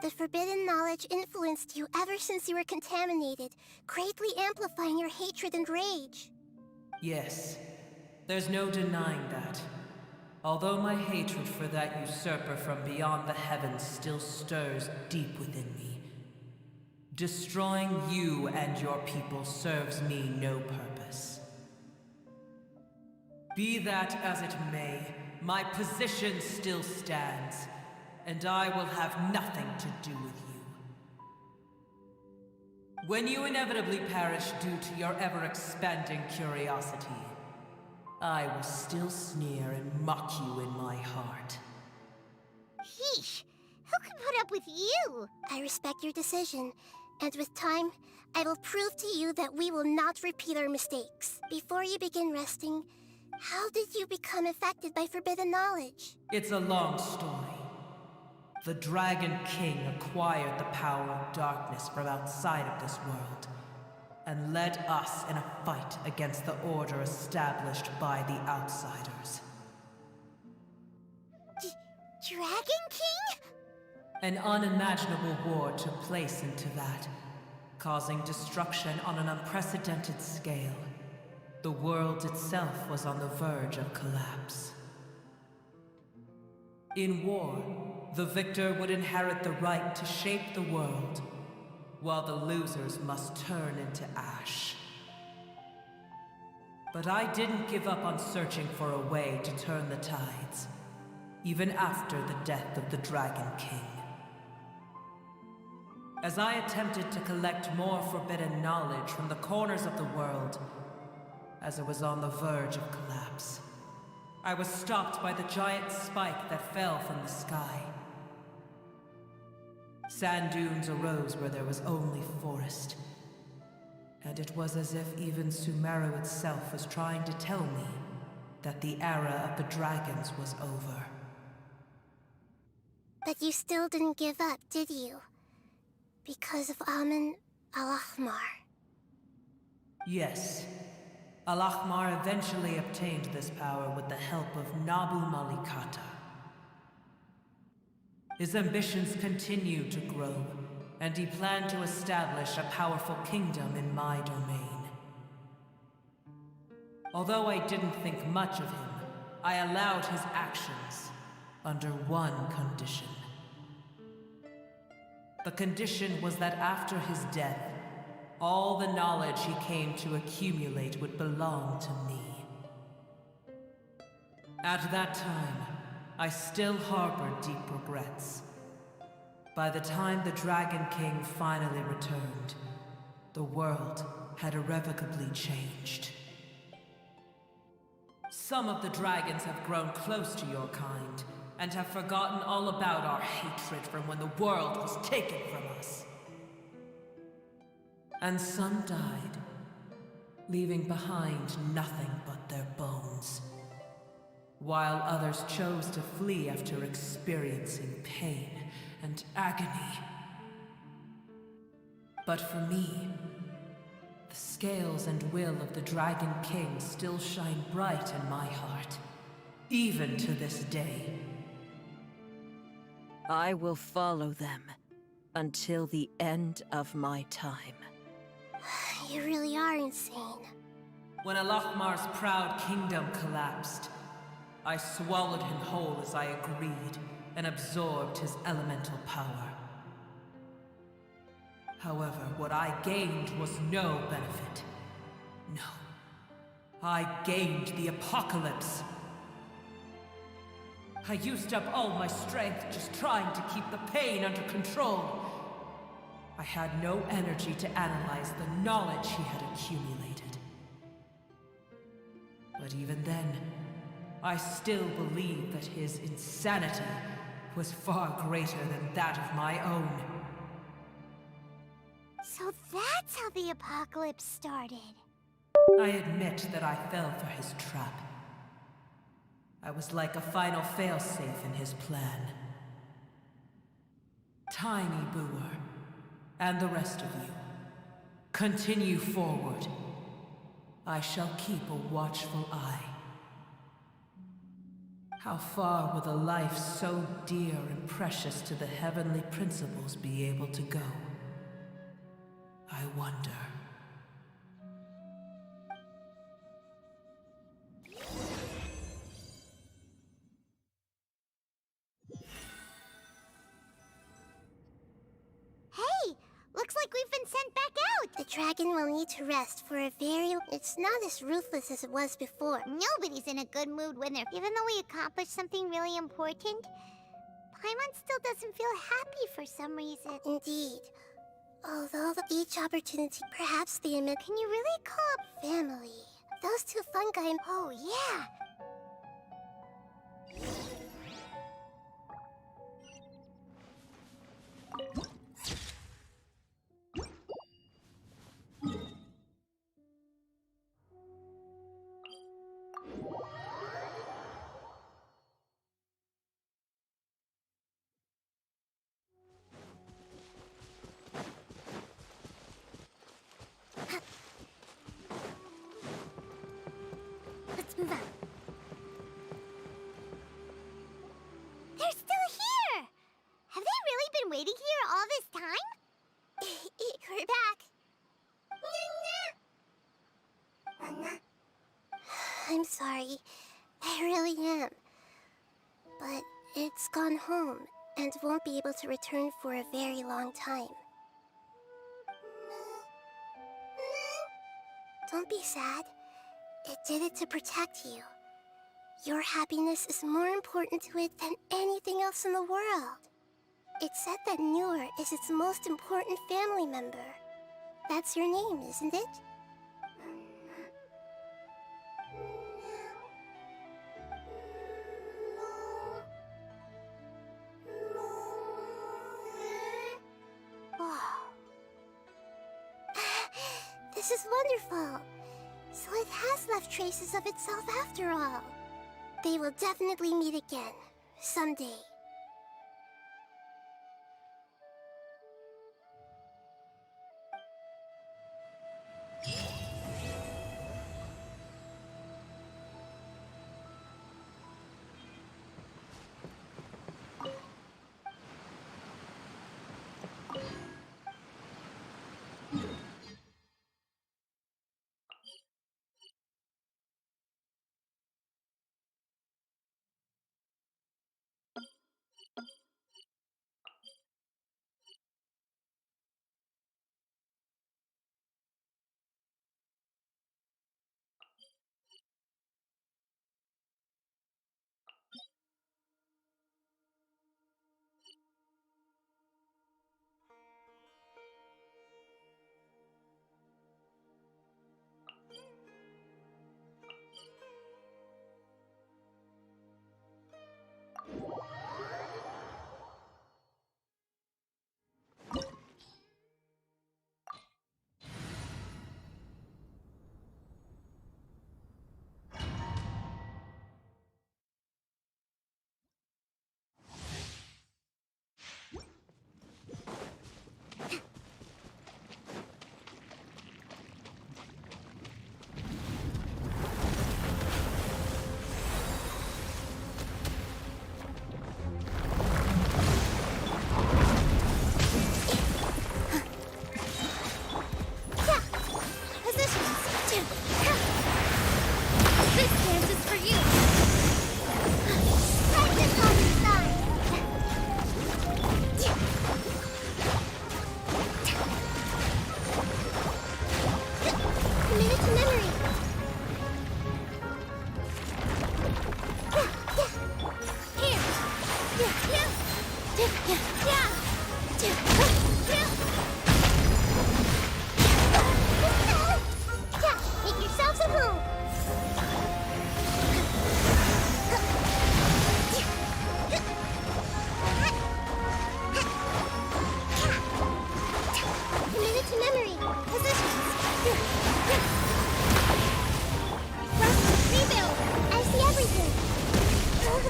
The forbidden knowledge influenced you ever since you were contaminated, greatly amplifying your hatred and rage. Yes, there's no denying that. Although my hatred for that usurper from beyond the heavens still stirs deep within me, destroying you and your people serves me no purpose. Be that as it may, my position still stands, and I will have nothing to do with you. When you inevitably perish due to your ever-expanding curiosity, I will still sneer and mock you in my heart. Yeesh, who can put up with you? I respect your decision, and with time, I will prove to you that we will not repeat our mistakes. Before you begin resting, how did you become affected by forbidden knowledge? It's a long story. The Dragon King acquired the power of darkness from outside of this world, and led us in a fight against the order established by the outsiders. Dragon King? An unimaginable war took place into that, causing destruction on an unprecedented scale. The world itself was on the verge of collapse. In war, the victor would inherit the right to shape the world, while the losers must turn into ash. But I didn't give up on searching for a way to turn the tides, even after the death of the Dragon King. As I attempted to collect more forbidden knowledge from the corners of the world, as it was on the verge of collapse, I was stopped by the giant spike that fell from the sky. Sand dunes arose where there was only forest, and it was as if even Sumeru itself was trying to tell me that the era of the dragons was over. But you still didn't give up, did you? Because of Amun Al-Ahmar. Yes. Al-Ahmar eventually obtained this power with the help of Nabu Malikata. His ambitions continued to grow, and he planned to establish a powerful kingdom in my domain. Although I didn't think much of him, I allowed his actions under one condition. The condition was that after his death, all the knowledge he came to accumulate would belong to me. At that time, I still harbored deep regrets. By the time the Dragon King finally returned, the world had irrevocably changed. Some of the dragons have grown close to your kind, and have forgotten all about our hatred from when the world was taken from us. And some died, leaving behind nothing but their bones, while others chose to flee after experiencing pain and agony. But for me, the scales and will of the Dragon King still shine bright in my heart, even to this day. I will follow them until the end of my time. You really are insane. When Al-Ahmar's proud kingdom collapsed, I swallowed him whole as I agreed, and absorbed his elemental power. However, what I gained was no benefit. No. I gained the apocalypse. I used up all my strength just trying to keep the pain under control. I had no energy to analyze the knowledge he had accumulated. But even then, I still believed that his insanity was far greater than that of my own. So that's how the apocalypse started. I admit that I fell for his trap. I was like a final failsafe in his plan. Tiny Brewer, and the rest of you, continue forward. I shall keep a watchful eye. How far will a life so dear and precious to the heavenly principles be able to go? I wonder. Hey! Looks like we've been sent back out! The dragon will need to rest for a very... It's not as ruthless as it was before. Nobody's in a good mood when they're... Even though we accomplished something really important, Paimon still doesn't feel happy for some reason. Indeed. Although each opportunity, perhaps they emit... Can you really call up... family. Those two fungi... Oh, yeah! Let's move on. They're still here! Have they really been waiting here all this time? We're back. I'm sorry. I really am. But it's gone home and won't be able to return for a very long time. Don't be sad. It did it to protect you. Your happiness is more important to it than anything else in the world. It's said that Newer is its most important family member. That's your name, isn't it? Wow. This is wonderful. So it has left traces of itself after all. They will definitely meet again, someday.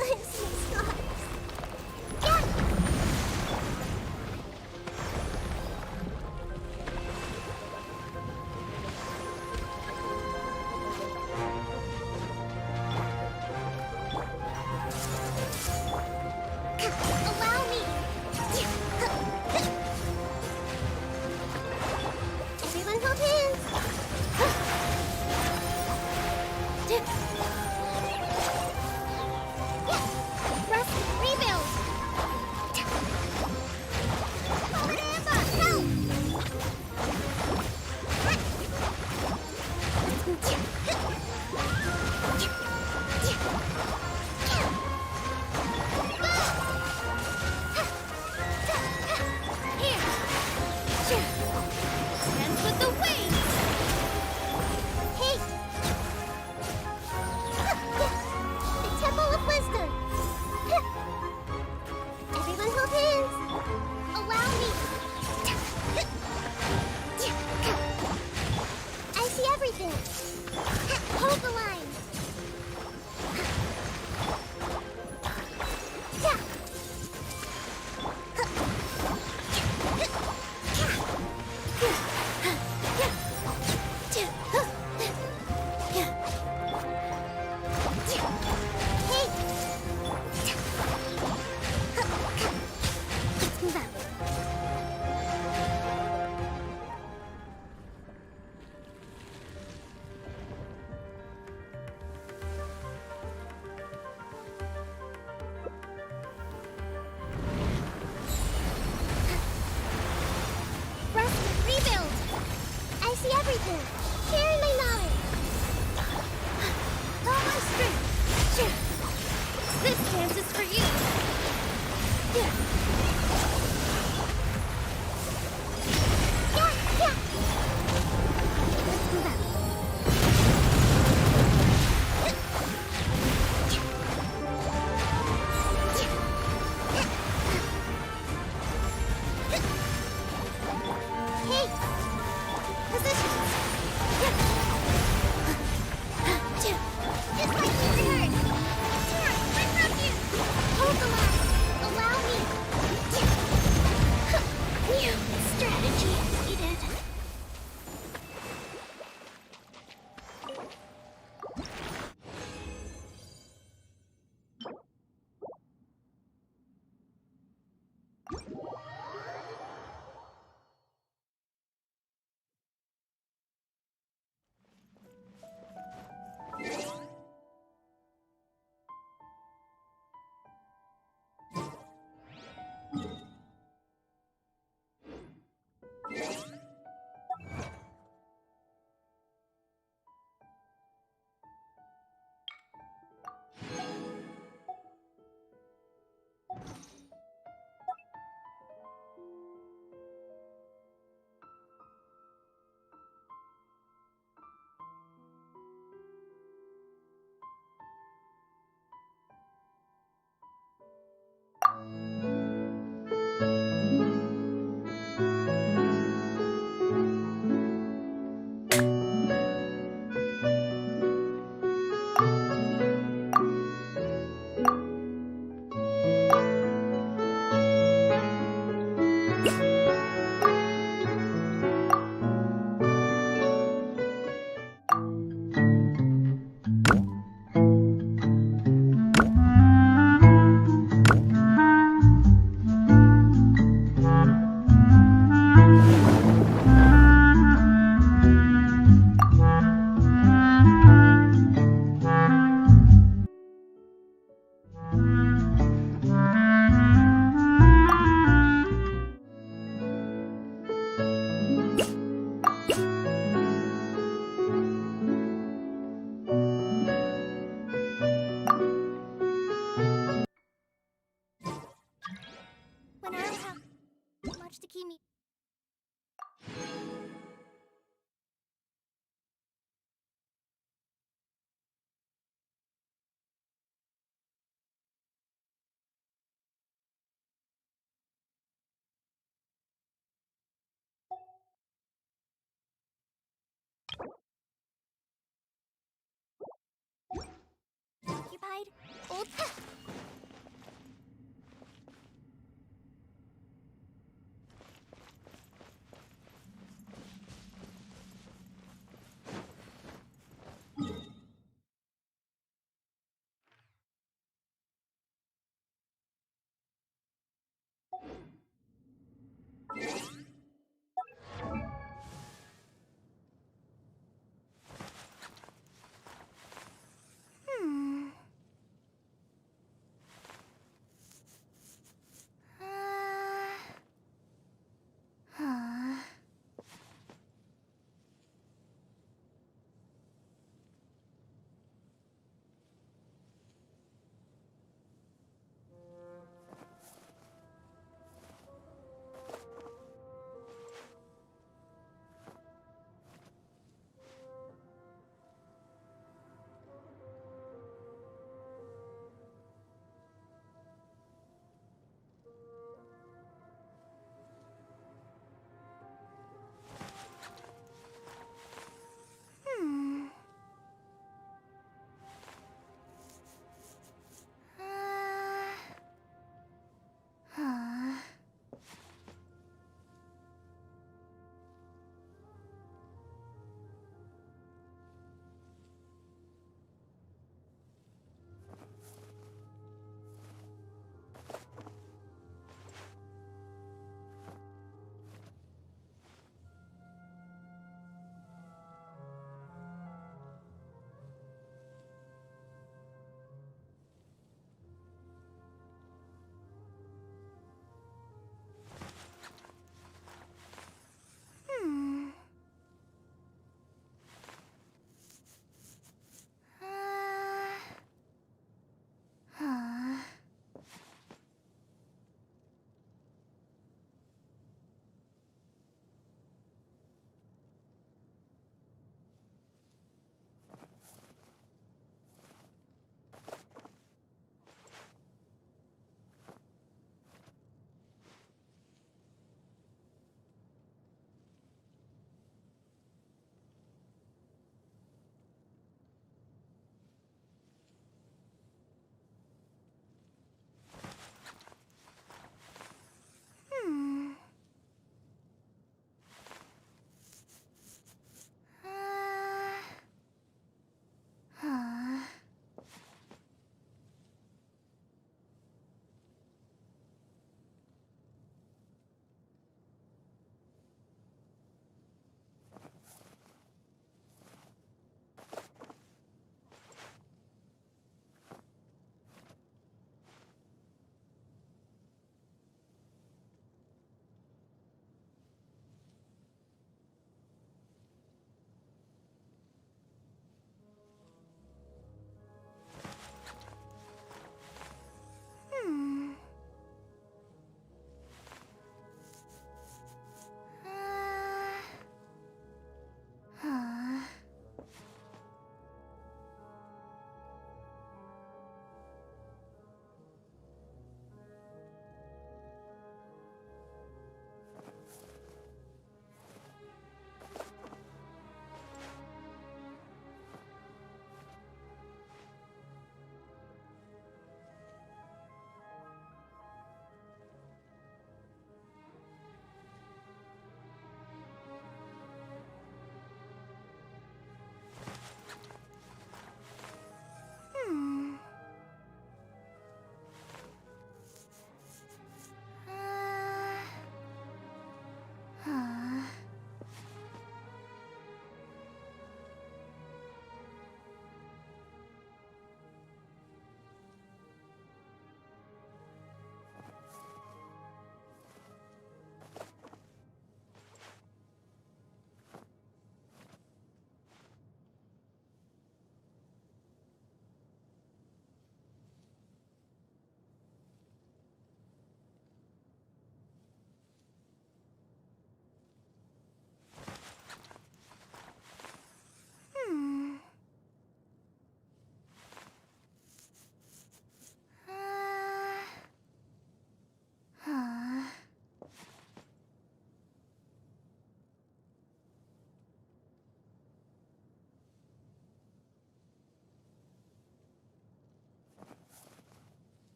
I see stars. Allow me. Everyone hold hands. Rest, rebuild. Forever, help. Here. Dance with the waves. Hey! The Temple of Wisdom! Everyone hold hands! Allow me. I see everything! Hold the line. Hey! Let's move out. Rest, rebuild. I see everything! Sharing my knowledge! All my strength. This dance is for you. Let's move out. Hey! Positions! Just like you heard. Here, my refuge. Hold the line. Allow me. New strategy needed. When I don't have much to keep me. Occupied? Old.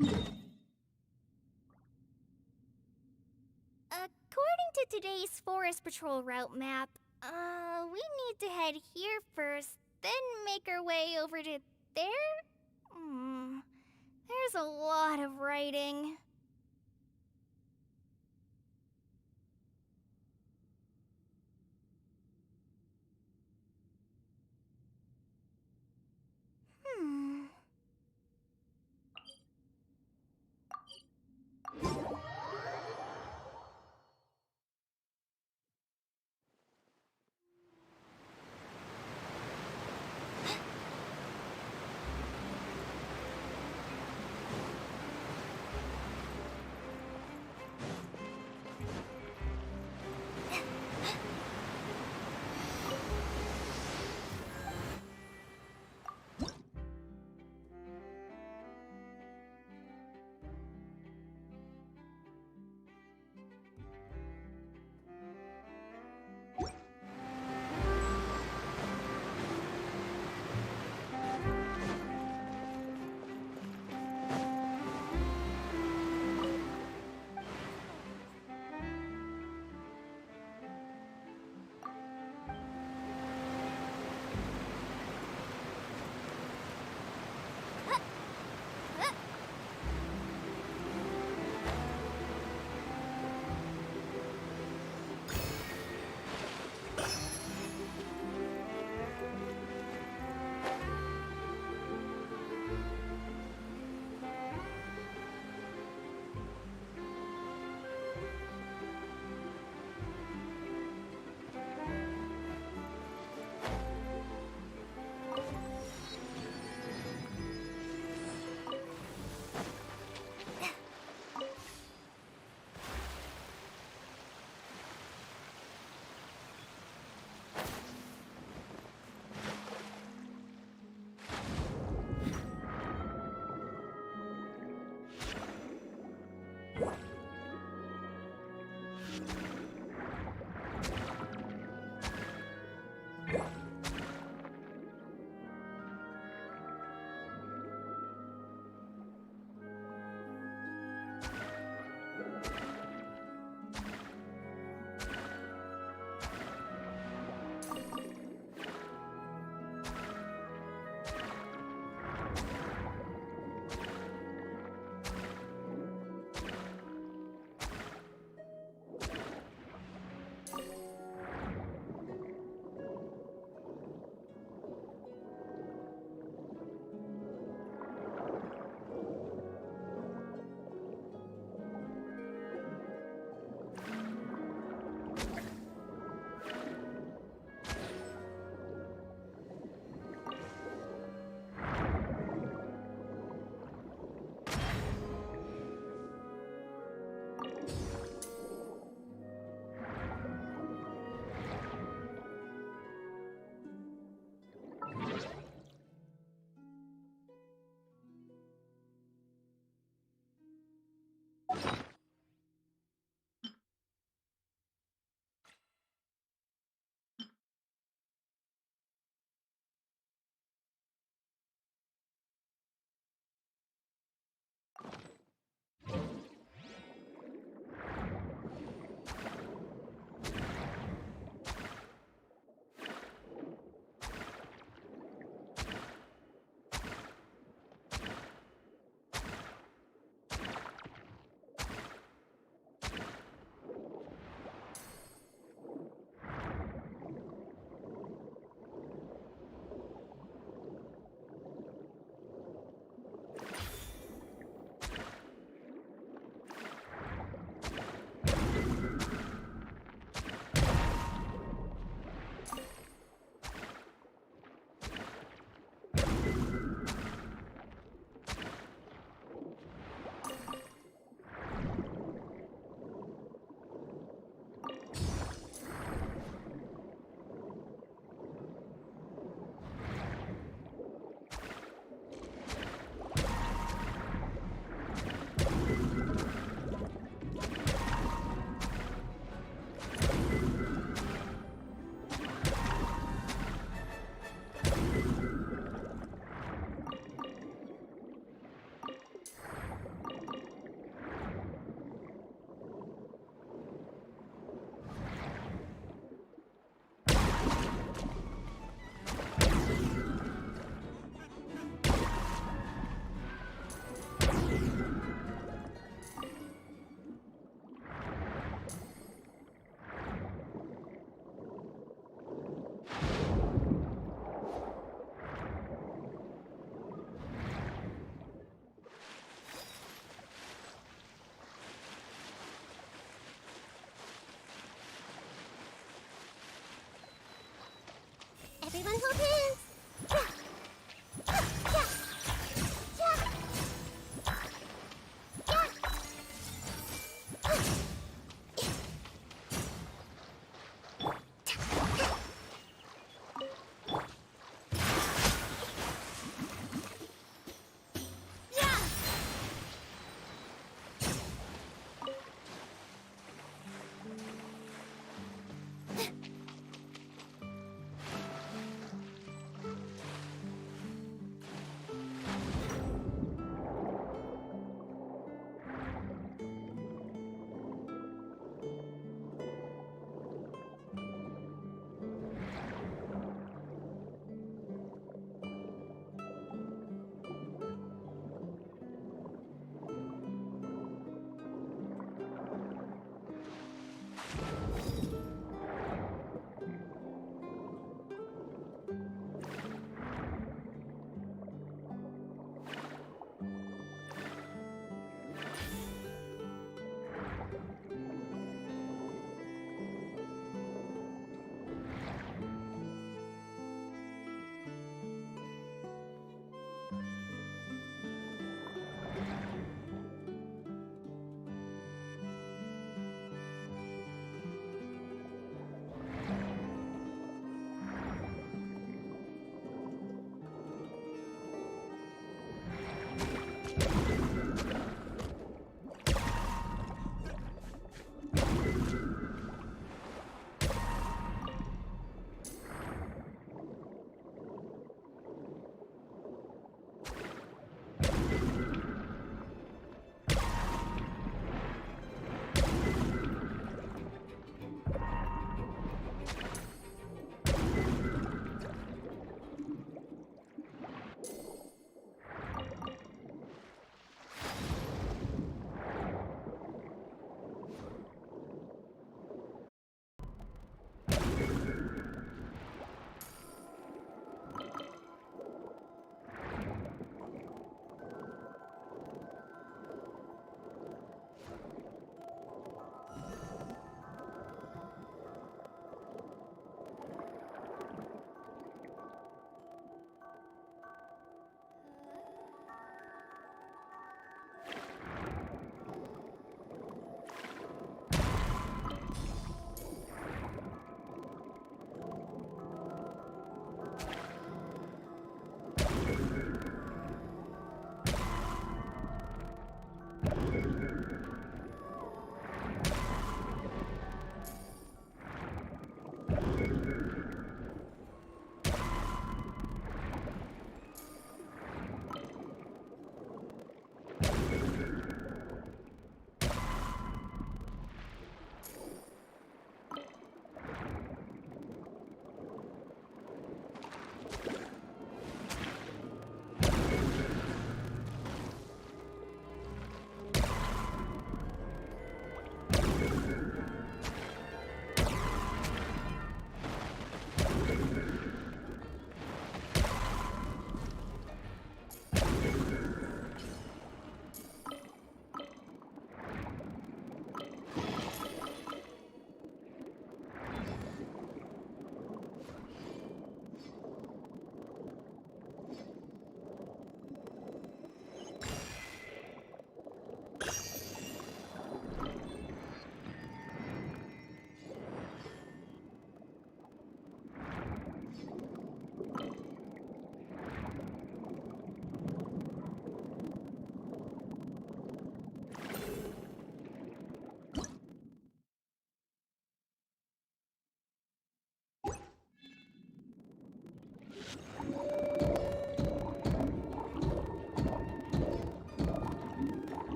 According to today's Forest Patrol route map, we need to head here first, then make our way over to there? There's a lot of writing. Everyone hold hands!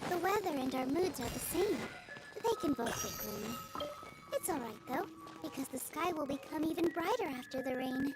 The weather and our moods are the same. They can both get gloomy. It's alright though, because the sky will become even brighter after the rain.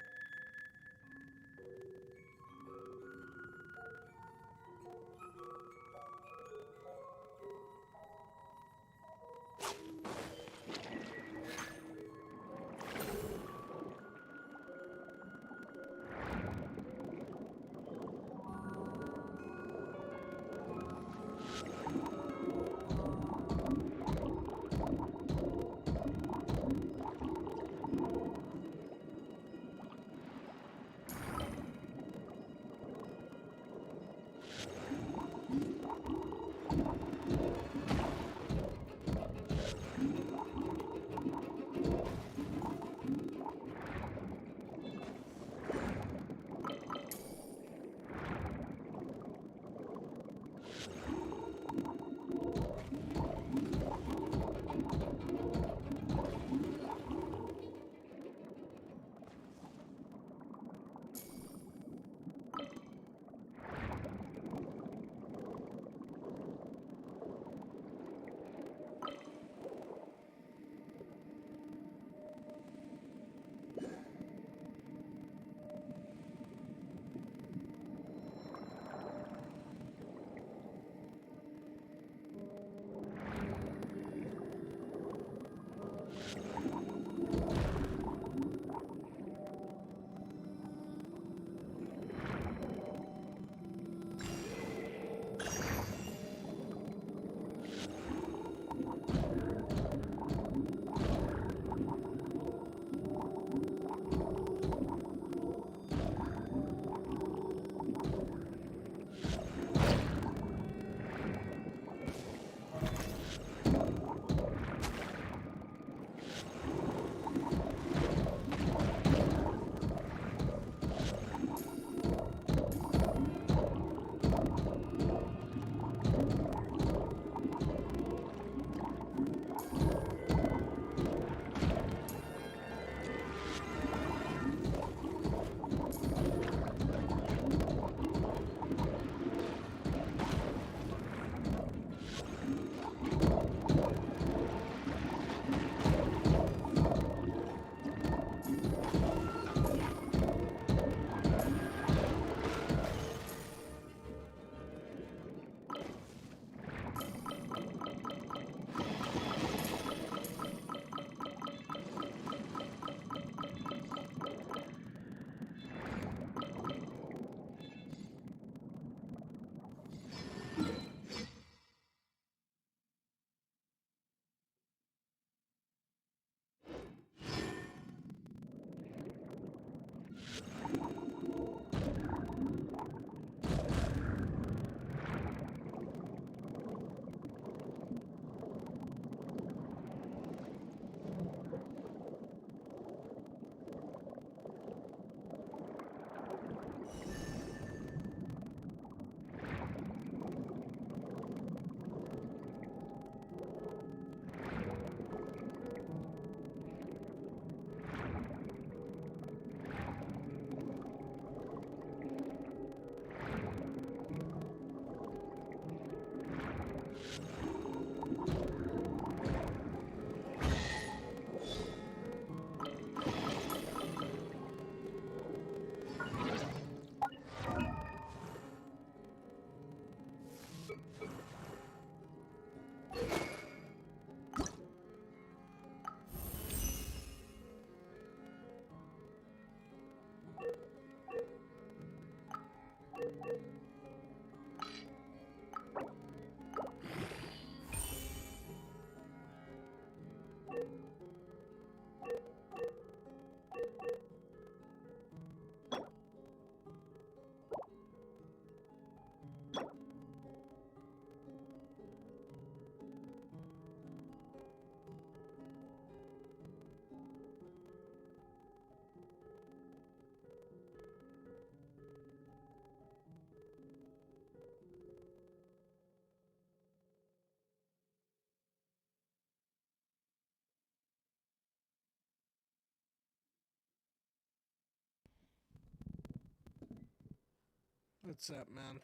What's up, man?